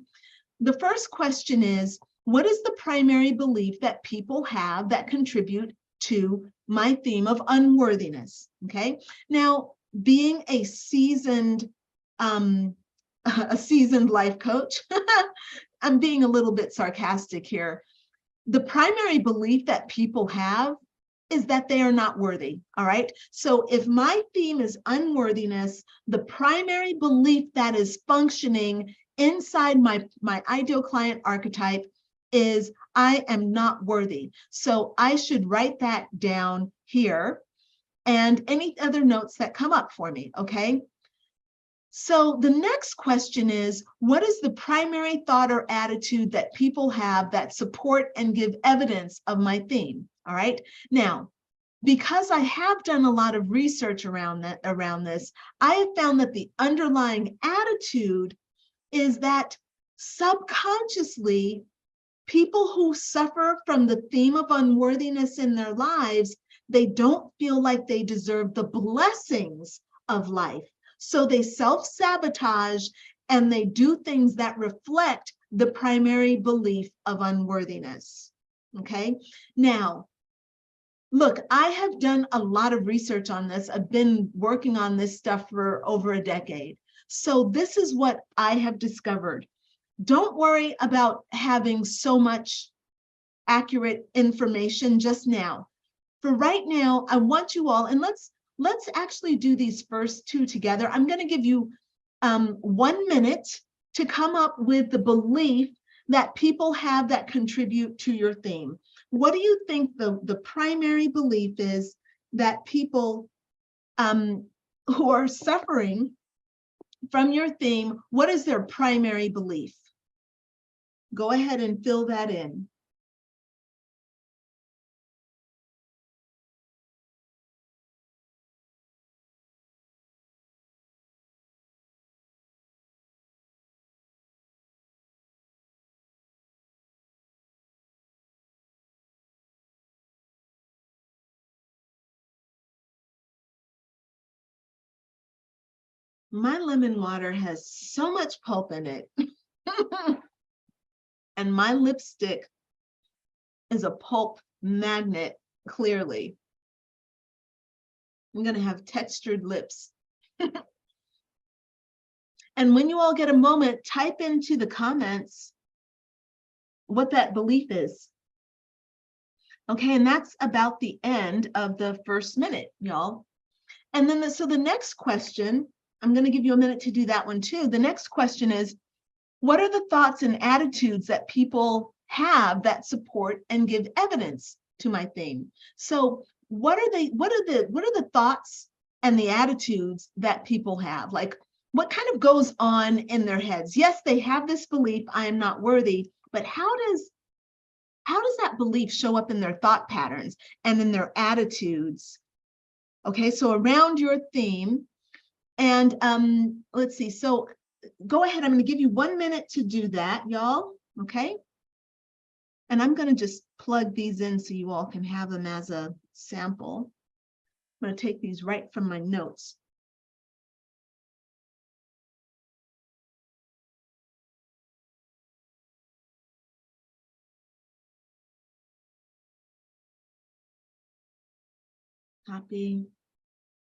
The first question is, what is the primary belief that people have that contribute to my theme of unworthiness, okay? Now, being a seasoned life coach, I'm being a little bit sarcastic here. The primary belief that people have is that they are not worthy, all right? So if my theme is unworthiness, the primary belief that is functioning inside my ideal client archetype is I am not worthy. So I should write that down here and any other notes that come up for me, okay? So the next question is, what is the primary thought or attitude that people have that support and give evidence of my theme? All right. Now, because I have done a lot of research around this, I have found that the underlying attitude is that subconsciously, people who suffer from the theme of unworthiness in their lives, they don't feel like they deserve the blessings of life. So they self-sabotage and they do things that reflect the primary belief of unworthiness. Okay. Now, look, I have done a lot of research on this. I've been working on this stuff for over a decade. So this is what I have discovered. Don't worry about having so much accurate information just now. For right now, I want you all, and let's actually do these first 2 together. I'm going to give you 1 minute to come up with the belief that people have that contribute to your theme. What do you think the primary belief is that people who are suffering from your theme, what is their primary belief? Go ahead and fill that in. My lemon water has so much pulp in it. And my lipstick is a pulp magnet, clearly. I'm going to have textured lips. And when you all get a moment, type into the comments what that belief is. Okay, and that's about the end of the first minute, y'all. And then so the next question, I'm going to give you a minute to do that one too. The next question is, what are the thoughts and attitudes that people have that support and give evidence to my theme? So what are the thoughts and the attitudes that people have? Like, what kind of goes on in their heads? Yes, they have this belief, I am not worthy, but how does that belief show up in their thought patterns and in their attitudes? Okay, so around your theme. And let's see, so go ahead, I'm going to give you 1 minute to do that, y'all, okay? And I'm going to just plug these in so you all can have them as a sample. I'm going to take these right from my notes. Copy,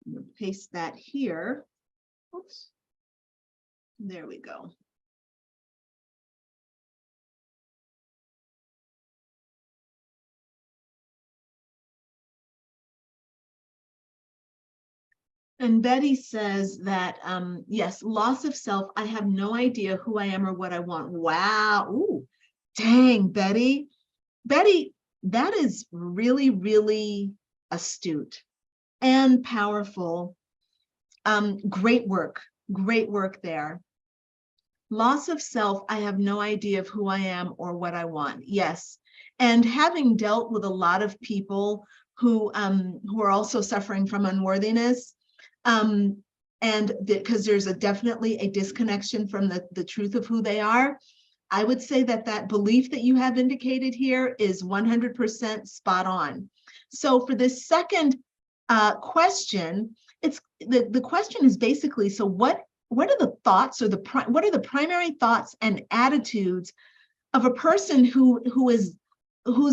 I'm going to paste that here. Oops. There we go. And Betty says that, yes, loss of self. I have no idea who I am or what I want. Wow. Ooh, dang, Betty. Betty, that is really, really astute and powerful. Great work there. Loss of self. I have no idea of who I am or what I want. Yes. And having dealt with a lot of people who are also suffering from unworthiness, and because there's definitely a disconnection from the truth of who they are, I would say that belief that you have indicated here is 100% spot on. So for this second question, it's the question is basically, so what are the thoughts, or what are the primary thoughts and attitudes of a person who's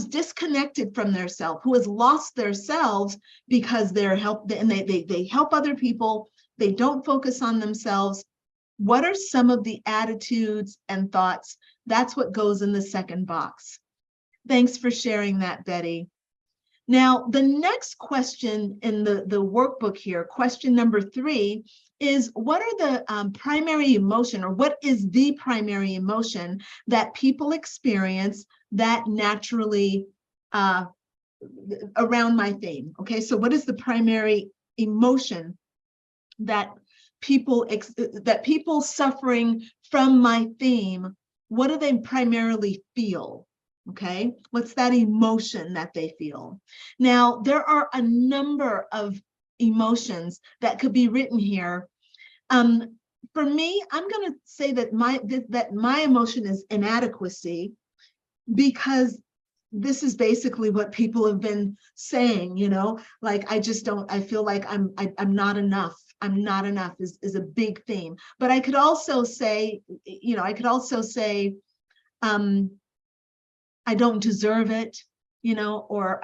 disconnected from their self, who has lost their selves because they help other people, they don't focus on themselves. What are some of the attitudes and thoughts? That's what goes in the second box. Thanks for sharing that, Betty. Now, the next question in the workbook here, question number 3, is what are the primary emotion, or what is the primary emotion that people experience that naturally around my theme? Okay, so what is the primary emotion that people suffering from my theme, what do they primarily feel? Okay, what's that emotion that they feel? Now, there are a number of emotions that could be written here. For me, I'm going to say that my emotion is inadequacy, because this is basically what people have been saying, like, I feel like I'm not enough. I'm not enough is a big theme. But I could also say, I don't deserve it, or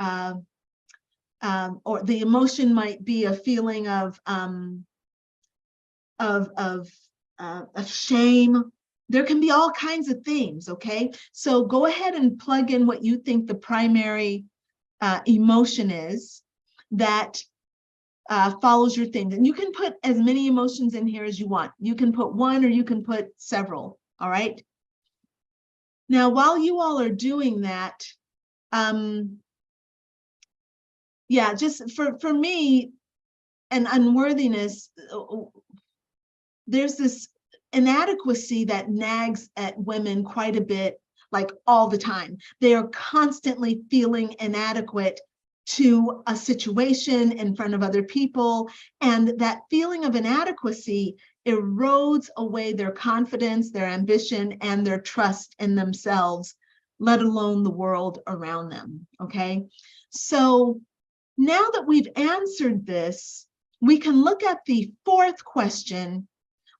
the emotion might be a feeling of shame. There can be all kinds of themes, okay? So go ahead and plug in what you think the primary emotion is that follows your theme. And you can put as many emotions in here as you want. You can put one, or you can put several, all right? Now, while you all are doing that, yeah, just for me, an unworthiness, there's this inadequacy that nags at women quite a bit, like all the time. They are constantly feeling inadequate to a situation in front of other people. And that feeling of inadequacy erodes away their confidence, their ambition, and their trust in themselves, let alone the world around them, okay? So now that we've answered this, we can look at the fourth question.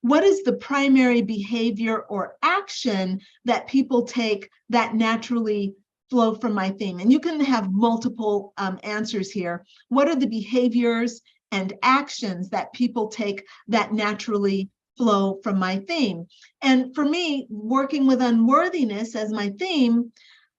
What is the primary behavior or action that people take that naturally flow from my theme? And you can have multiple answers here. What are the behaviors and actions that people take that naturally flow from my theme? And for me, working with unworthiness as my theme,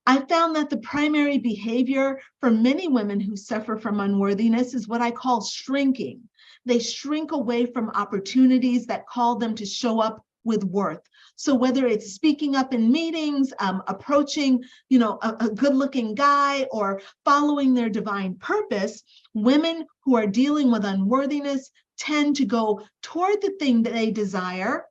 I found that the primary behavior for many women who suffer from unworthiness is what I call shrinking. They shrink away from opportunities that call them to show up with worth. So whether it's speaking up in meetings, approaching, a good-looking guy, or following their divine purpose, women who are dealing with unworthiness tend to go toward the thing that they desire.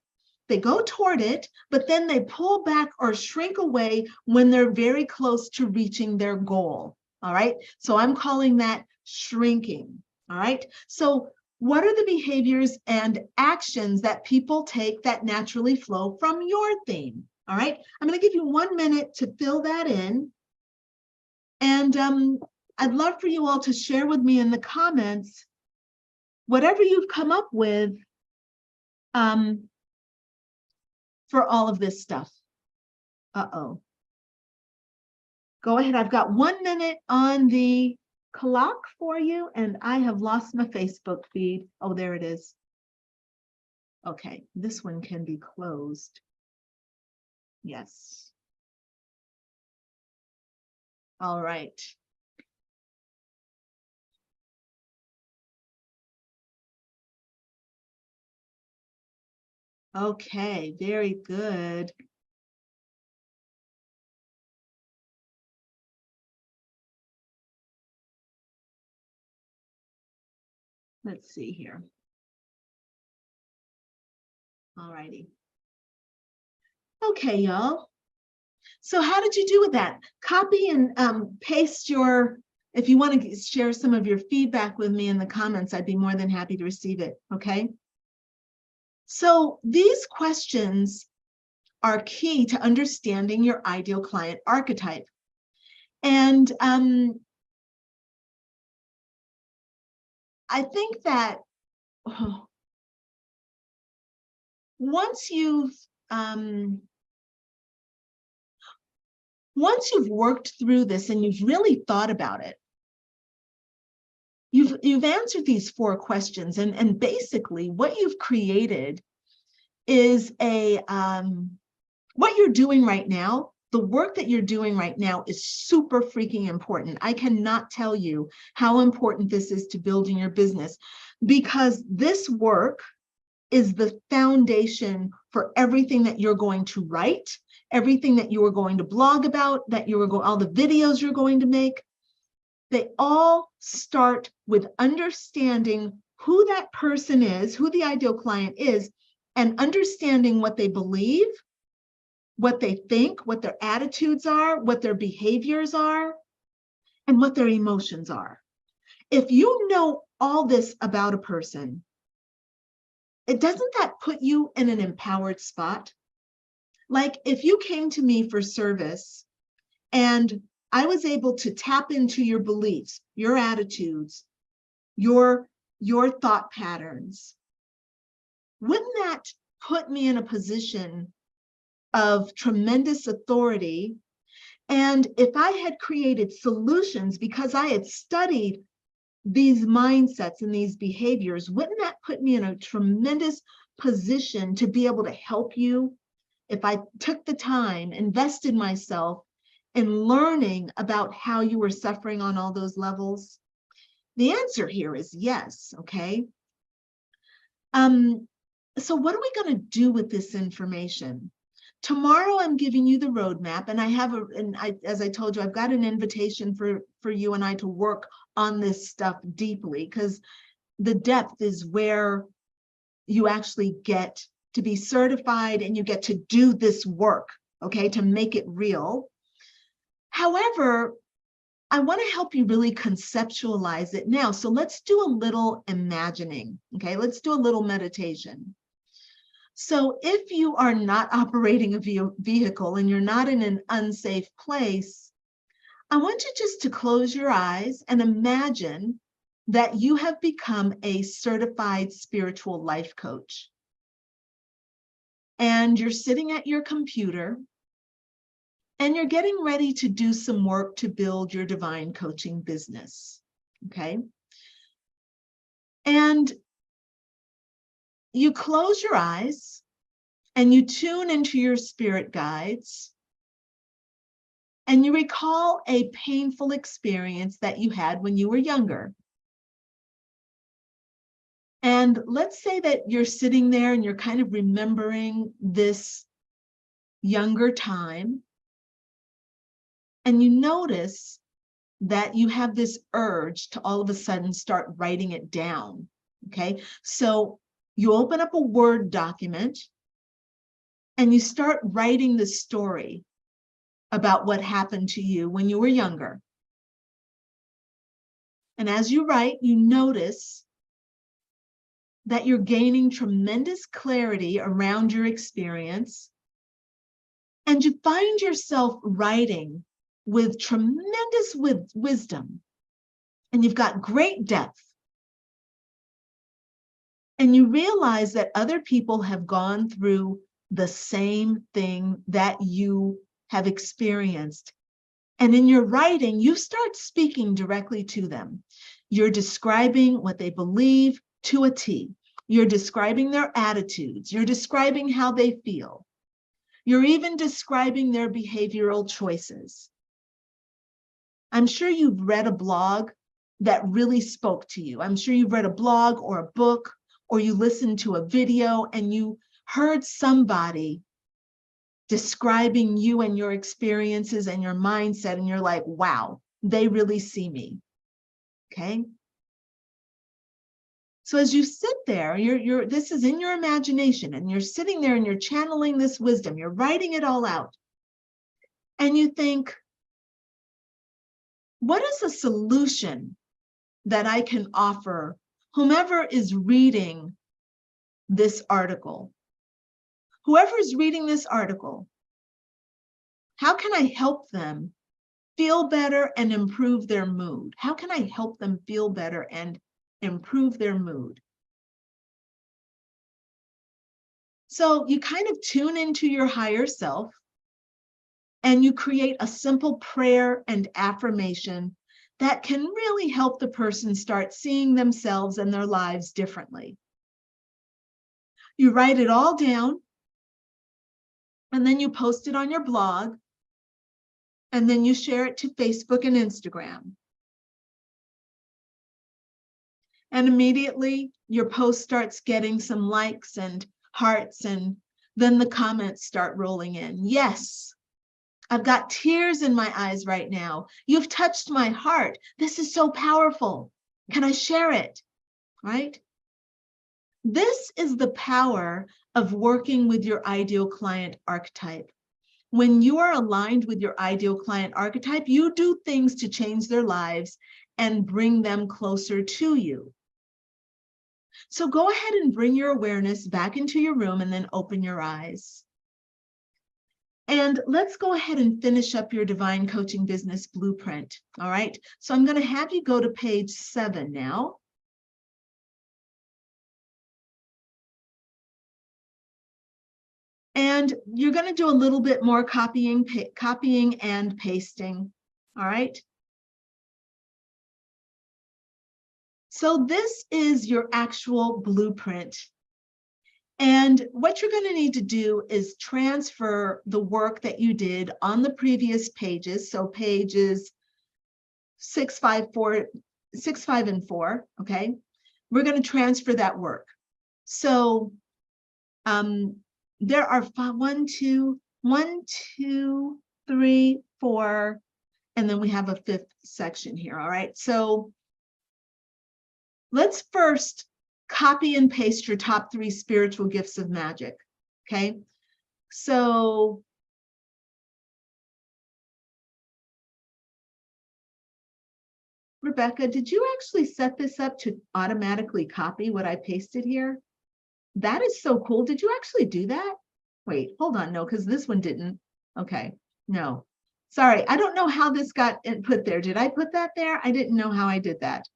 They go toward it, but then they pull back or shrink away when they're very close to reaching their goal. All right. So I'm calling that shrinking. All right. So what are the behaviors and actions that people take that naturally flow from your theme? All right. I'm going to give you 1 minute to fill that in. And I'd love for you all to share with me in the comments whatever you've come up with for all of this stuff. Uh-oh. Go ahead. I've got 1 minute on the clock for you, and I have lost my Facebook feed. Oh, there it is. Okay, this one can be closed. Yes. All right. Okay, very good. Let's see here. All righty. Okay, y'all. So how did you do with that? Copy and paste your, if you want to share some of your feedback with me in the comments, I'd be more than happy to receive it, okay? So these questions are key to understanding your ideal client archetype. And I think that once you've worked through this and you've really thought about it, you've answered these 4 questions, and basically what you've created is a what you're doing right now. The work that you're doing right now is super freaking important. I cannot tell you how important this is to building your business, because this work is the foundation for everything that you're going to write, everything that you are going to blog about, all the videos you're going to make. They all start with understanding who that person is, who the ideal client is, and understanding what they believe, what they think, what their attitudes are, what their behaviors are, and what their emotions are. If you know all this about a person, doesn't that put you in an empowered spot? Like if you came to me for service and I was able to tap into your beliefs, your attitudes, your thought patterns, wouldn't that put me in a position of tremendous authority? And if I had created solutions because I had studied these mindsets and these behaviors, wouldn't that put me in a tremendous position to be able to help you? If I took the time, invested myself in learning about how you were suffering on all those levels? The answer here is yes, okay? So what are we going to do with this information? Tomorrow, I'm giving you the roadmap, and as I told you, I've got an invitation for you and I to work on this stuff deeply, because the depth is where you actually get to be certified and you get to do this work, okay, to make it real. However, I want to help you really conceptualize it now. So let's do a little imagining, okay? Let's do a little meditation. So if you are not operating a vehicle and you're not in an unsafe place, I want you just to close your eyes and imagine that you have become a certified spiritual life coach. And you're sitting at your computer and you're getting ready to do some work to build your divine coaching business, okay? And you close your eyes and you tune into your spirit guides and you recall a painful experience that you had when you were younger. And let's say that you're sitting there and you're kind of remembering this younger time, and you notice that you have this urge to all of a sudden start writing it down, okay? So you open up a Word document and you start writing the story about what happened to you when you were younger. And as you write, you notice that you're gaining tremendous clarity around your experience, and you find yourself writing with tremendous wisdom, and you've got great depth. And you realize that other people have gone through the same thing that you have experienced. And in your writing, you start speaking directly to them. You're describing what they believe to a T. You're describing their attitudes. You're describing how they feel. You're even describing their behavioral choices. I'm sure you've read a blog that really spoke to you. I'm sure you've read a blog or a book, or you listened to a video and you heard somebody describing you and your experiences and your mindset, and you're like, wow, they really see me, okay? So as you sit there, this is in your imagination, and you're sitting there and you're channeling this wisdom, you're writing it all out, and you think, what is a solution that I can offer whomever is reading this article? Whoever is reading this article, how can I help them feel better and improve their mood? How can I help them feel better and improve their mood? So you kind of tune into your higher self and you create a simple prayer and affirmation that can really help the person start seeing themselves and their lives differently. You write it all down, and then you post it on your blog, and then you share it to Facebook and Instagram. And immediately your post starts getting some likes and hearts, and then the comments start rolling in. Yes, I've got tears in my eyes right now. You've touched my heart. This is so powerful. Can I share it? Right? This is the power of working with your ideal client archetype. When you are aligned with your ideal client archetype, you do things to change their lives and bring them closer to you. So go ahead and bring your awareness back into your room and then open your eyes. And let's go ahead and finish up your Divine Coaching Business Blueprint. All right. So I'm going to have you go to page 7 now. And you're going to do a little bit more copying and pasting. All right. So this is your actual blueprint. And what you're going to need to do is transfer the work that you did on the previous pages. So pages 6, 5, and 4. Okay. We're going to transfer that work. So there are 1, 2, 1, 2, 3, 4, and then we have a 5th section here. All right, so let's first copy and paste your top 3 spiritual gifts of magic. Okay, so Rebecca, did you actually set this up to automatically copy what I pasted here? That is so cool. Did you actually do that? Wait, hold on. No, because this one didn't. Okay, no. Sorry, I don't know how this got put there. Did I put that there? I didn't know how I did that.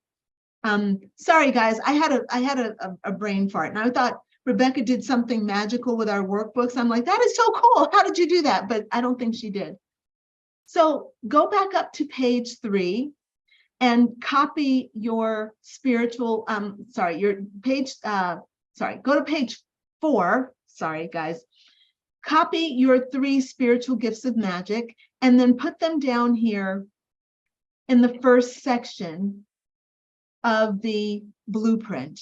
Sorry, guys. I had a brain fart, and I thought Rebecca did something magical with our workbooks. I'm like, that is so cool. How did you do that? But I don't think she did. So go back up to page 3 and copy your spiritual, your page, go to page 4. Sorry, guys. Copy your 3 spiritual gifts of magic and then put them down here in the first section of the blueprint.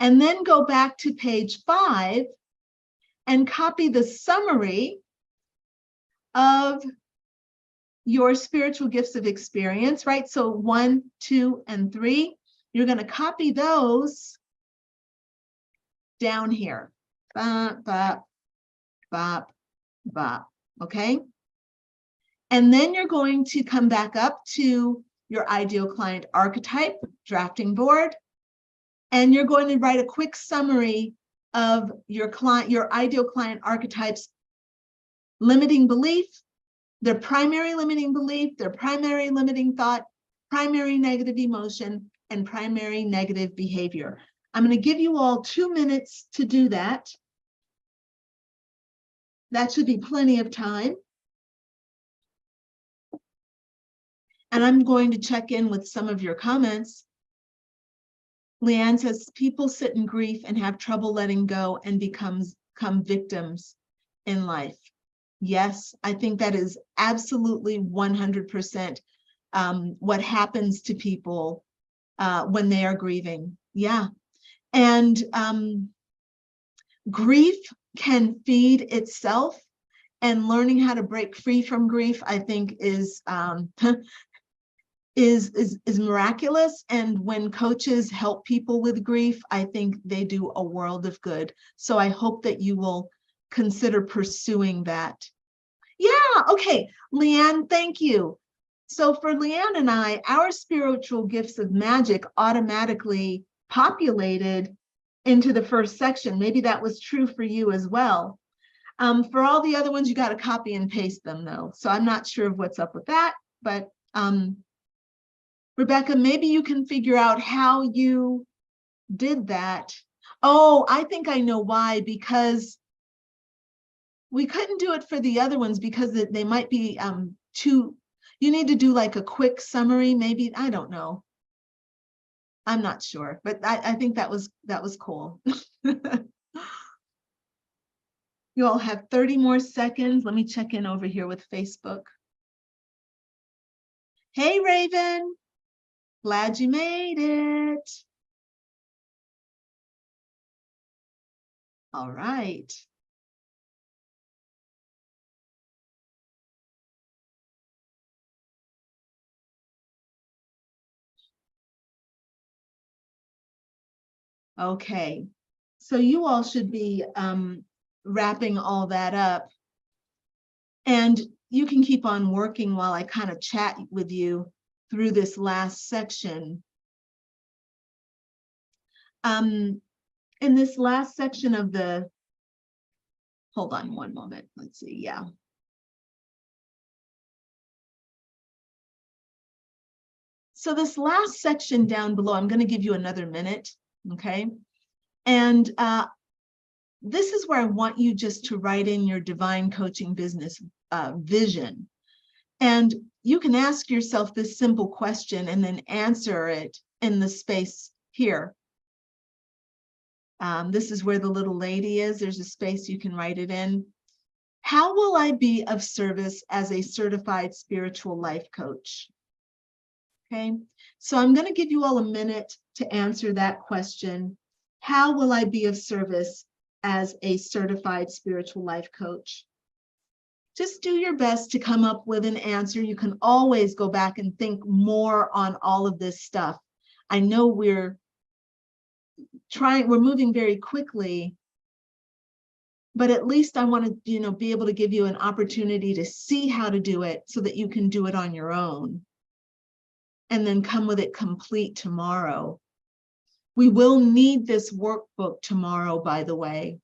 And then go back to page 5 and copy the summary of your spiritual gifts of experience, right? So 1, 2, and 3, you're going to copy those down here. Bop, bop, bop, bop, okay? And then you're going to come back up to your ideal client archetype drafting board, and you're going to write a quick summary of your ideal client archetype's limiting belief, their primary limiting belief, their primary limiting thought, primary negative emotion, and primary negative behavior. I'm going to give you all 2 minutes to do that. That should be plenty of time. And I'm going to check in with some of your comments. Leanne says, people sit in grief and have trouble letting go and become victims in life. Yes, I think that is absolutely 100% what happens to people when they are grieving. Yeah. And grief can feed itself, and learning how to break free from grief, I think, is miraculous. And when coaches help people with grief, I think they do a world of good. So I hope that you will consider pursuing that. Yeah, okay, Leanne, thank you. So for Leanne and I, our spiritual gifts of magic automatically populated into the first section. Maybe that was true for you as well. For all the other ones, you got to copy and paste them though. So I'm not sure of what's up with that, but Rebecca, maybe you can figure out how you did that. Oh, I think I know why, because we couldn't do it for the other ones because they might be too, you need to do like a quick summary, maybe, I don't know. I'm not sure, but I think that was cool. You all have 30 more seconds. Let me check in over here with Facebook. Hey, Raven. Glad you made it. All right. Okay. So you all should be wrapping all that up. And you can keep on working while I kind of chat with you through this last section. In this last section of the, hold on one moment, let's see, yeah. So this last section down below, I'm going to give you another minute, okay? And this is where I want you just to write in your divine coaching business vision. And you can ask yourself this simple question and then answer it in the space here. This is where the little lady is. There's a space you can write it in. How will I be of service as a certified spiritual life coach? Okay, so I'm going to give you all a minute to answer that question. How will I be of service as a certified spiritual life coach. Just do your best to come up with an answer. You can always go back and think more on all of this stuff. I know we're moving very quickly, but at least I want to, be able to give you an opportunity to see how to do it so that you can do it on your own and then come with it complete tomorrow. We will need this workbook tomorrow, by the way.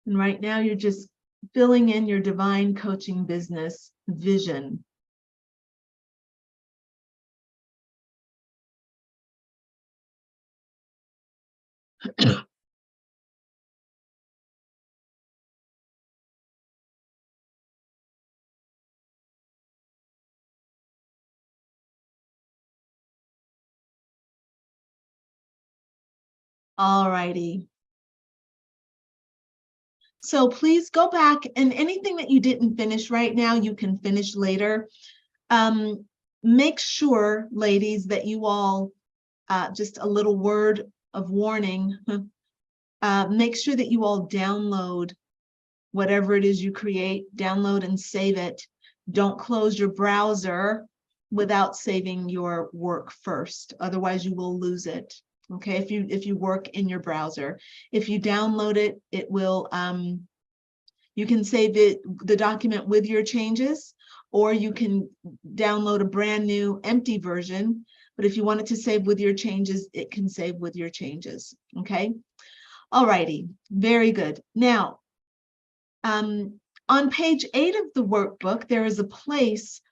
And right now you're just filling in your divine coaching business vision. All righty. So please go back, and anything that you didn't finish right now, you can finish later. Make sure, ladies, that you all, just a little word of warning, make sure that you all download whatever it is you create, download and save it. Don't close your browser without saving your work first. Otherwise, you will lose it. Okay, if you work in your browser. If you download it, it will, you can save the document with your changes, or you can download a brand new empty version. But if you want it to save with your changes, it can save with your changes. Okay. All righty. Very good. Now, on page 8 of the workbook, there is a place,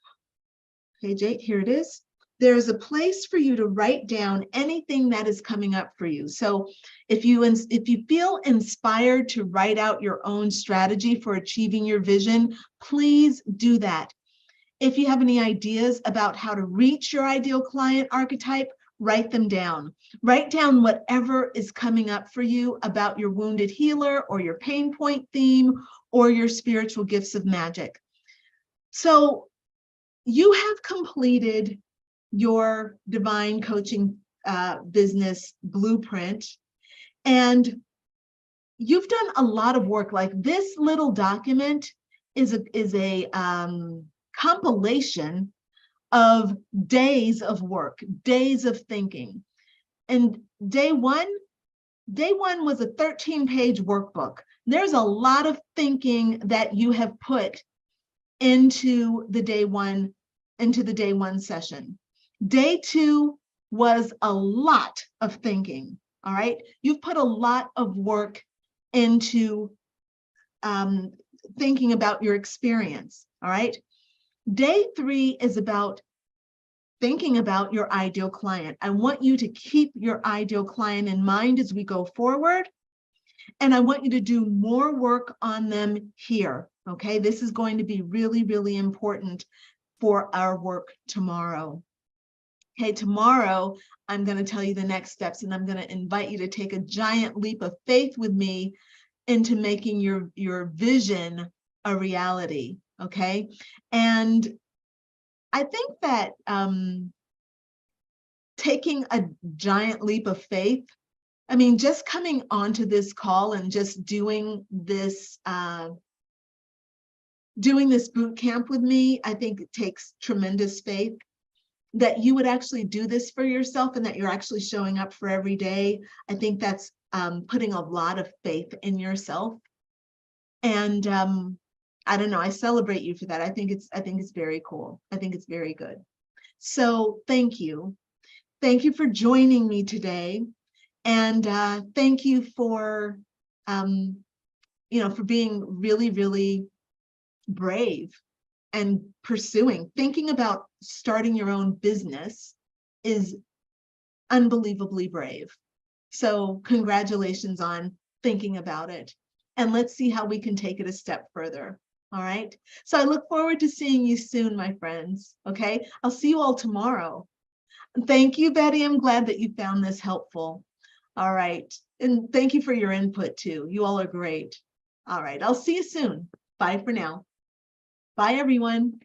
page 8, here it is. There is a place for you to write down anything that is coming up for you. So if you feel inspired to write out your own strategy for achieving your vision, please do that. If you have any ideas about how to reach your ideal client archetype, write them down. Write down whatever is coming up for you about your wounded healer or your pain point theme or your spiritual gifts of magic. So you have completed your divine coaching business blueprint, and you've done a lot of work. Like, this little document is a compilation of days of work, days of thinking. And day one was a 13-page workbook. There's a lot of thinking that you have put into the day one session. Day 2 was a lot of thinking. All right, you've put a lot of work into thinking about your experience. All right, day 3 is about thinking about your ideal client. I want you to keep your ideal client in mind as we go forward. And I want you to do more work on them here. Okay, this is going to be really, really important for our work tomorrow. Okay, tomorrow I'm going to tell you the next steps, and I'm going to invite you to take a giant leap of faith with me into making your vision a reality. Okay, and I think that taking a giant leap of faith, I mean, just coming onto this call and just doing this boot camp with me, I think it takes tremendous faith that you would actually do this for yourself and that you're actually showing up for every day. I think that's putting a lot of faith in yourself. And I don't know, I celebrate you for that. I think it's very cool. I think it's very good. So thank you. Thank you for joining me today. And thank you for, for being really, really brave and thinking about starting your own business is unbelievably brave. So congratulations on thinking about it. And let's see how we can take it a step further. All right. So I look forward to seeing you soon, my friends. Okay. I'll see you all tomorrow. Thank you, Betty. I'm glad that you found this helpful. All right. And thank you for your input too. You all are great. All right. I'll see you soon. Bye for now. Bye, everyone.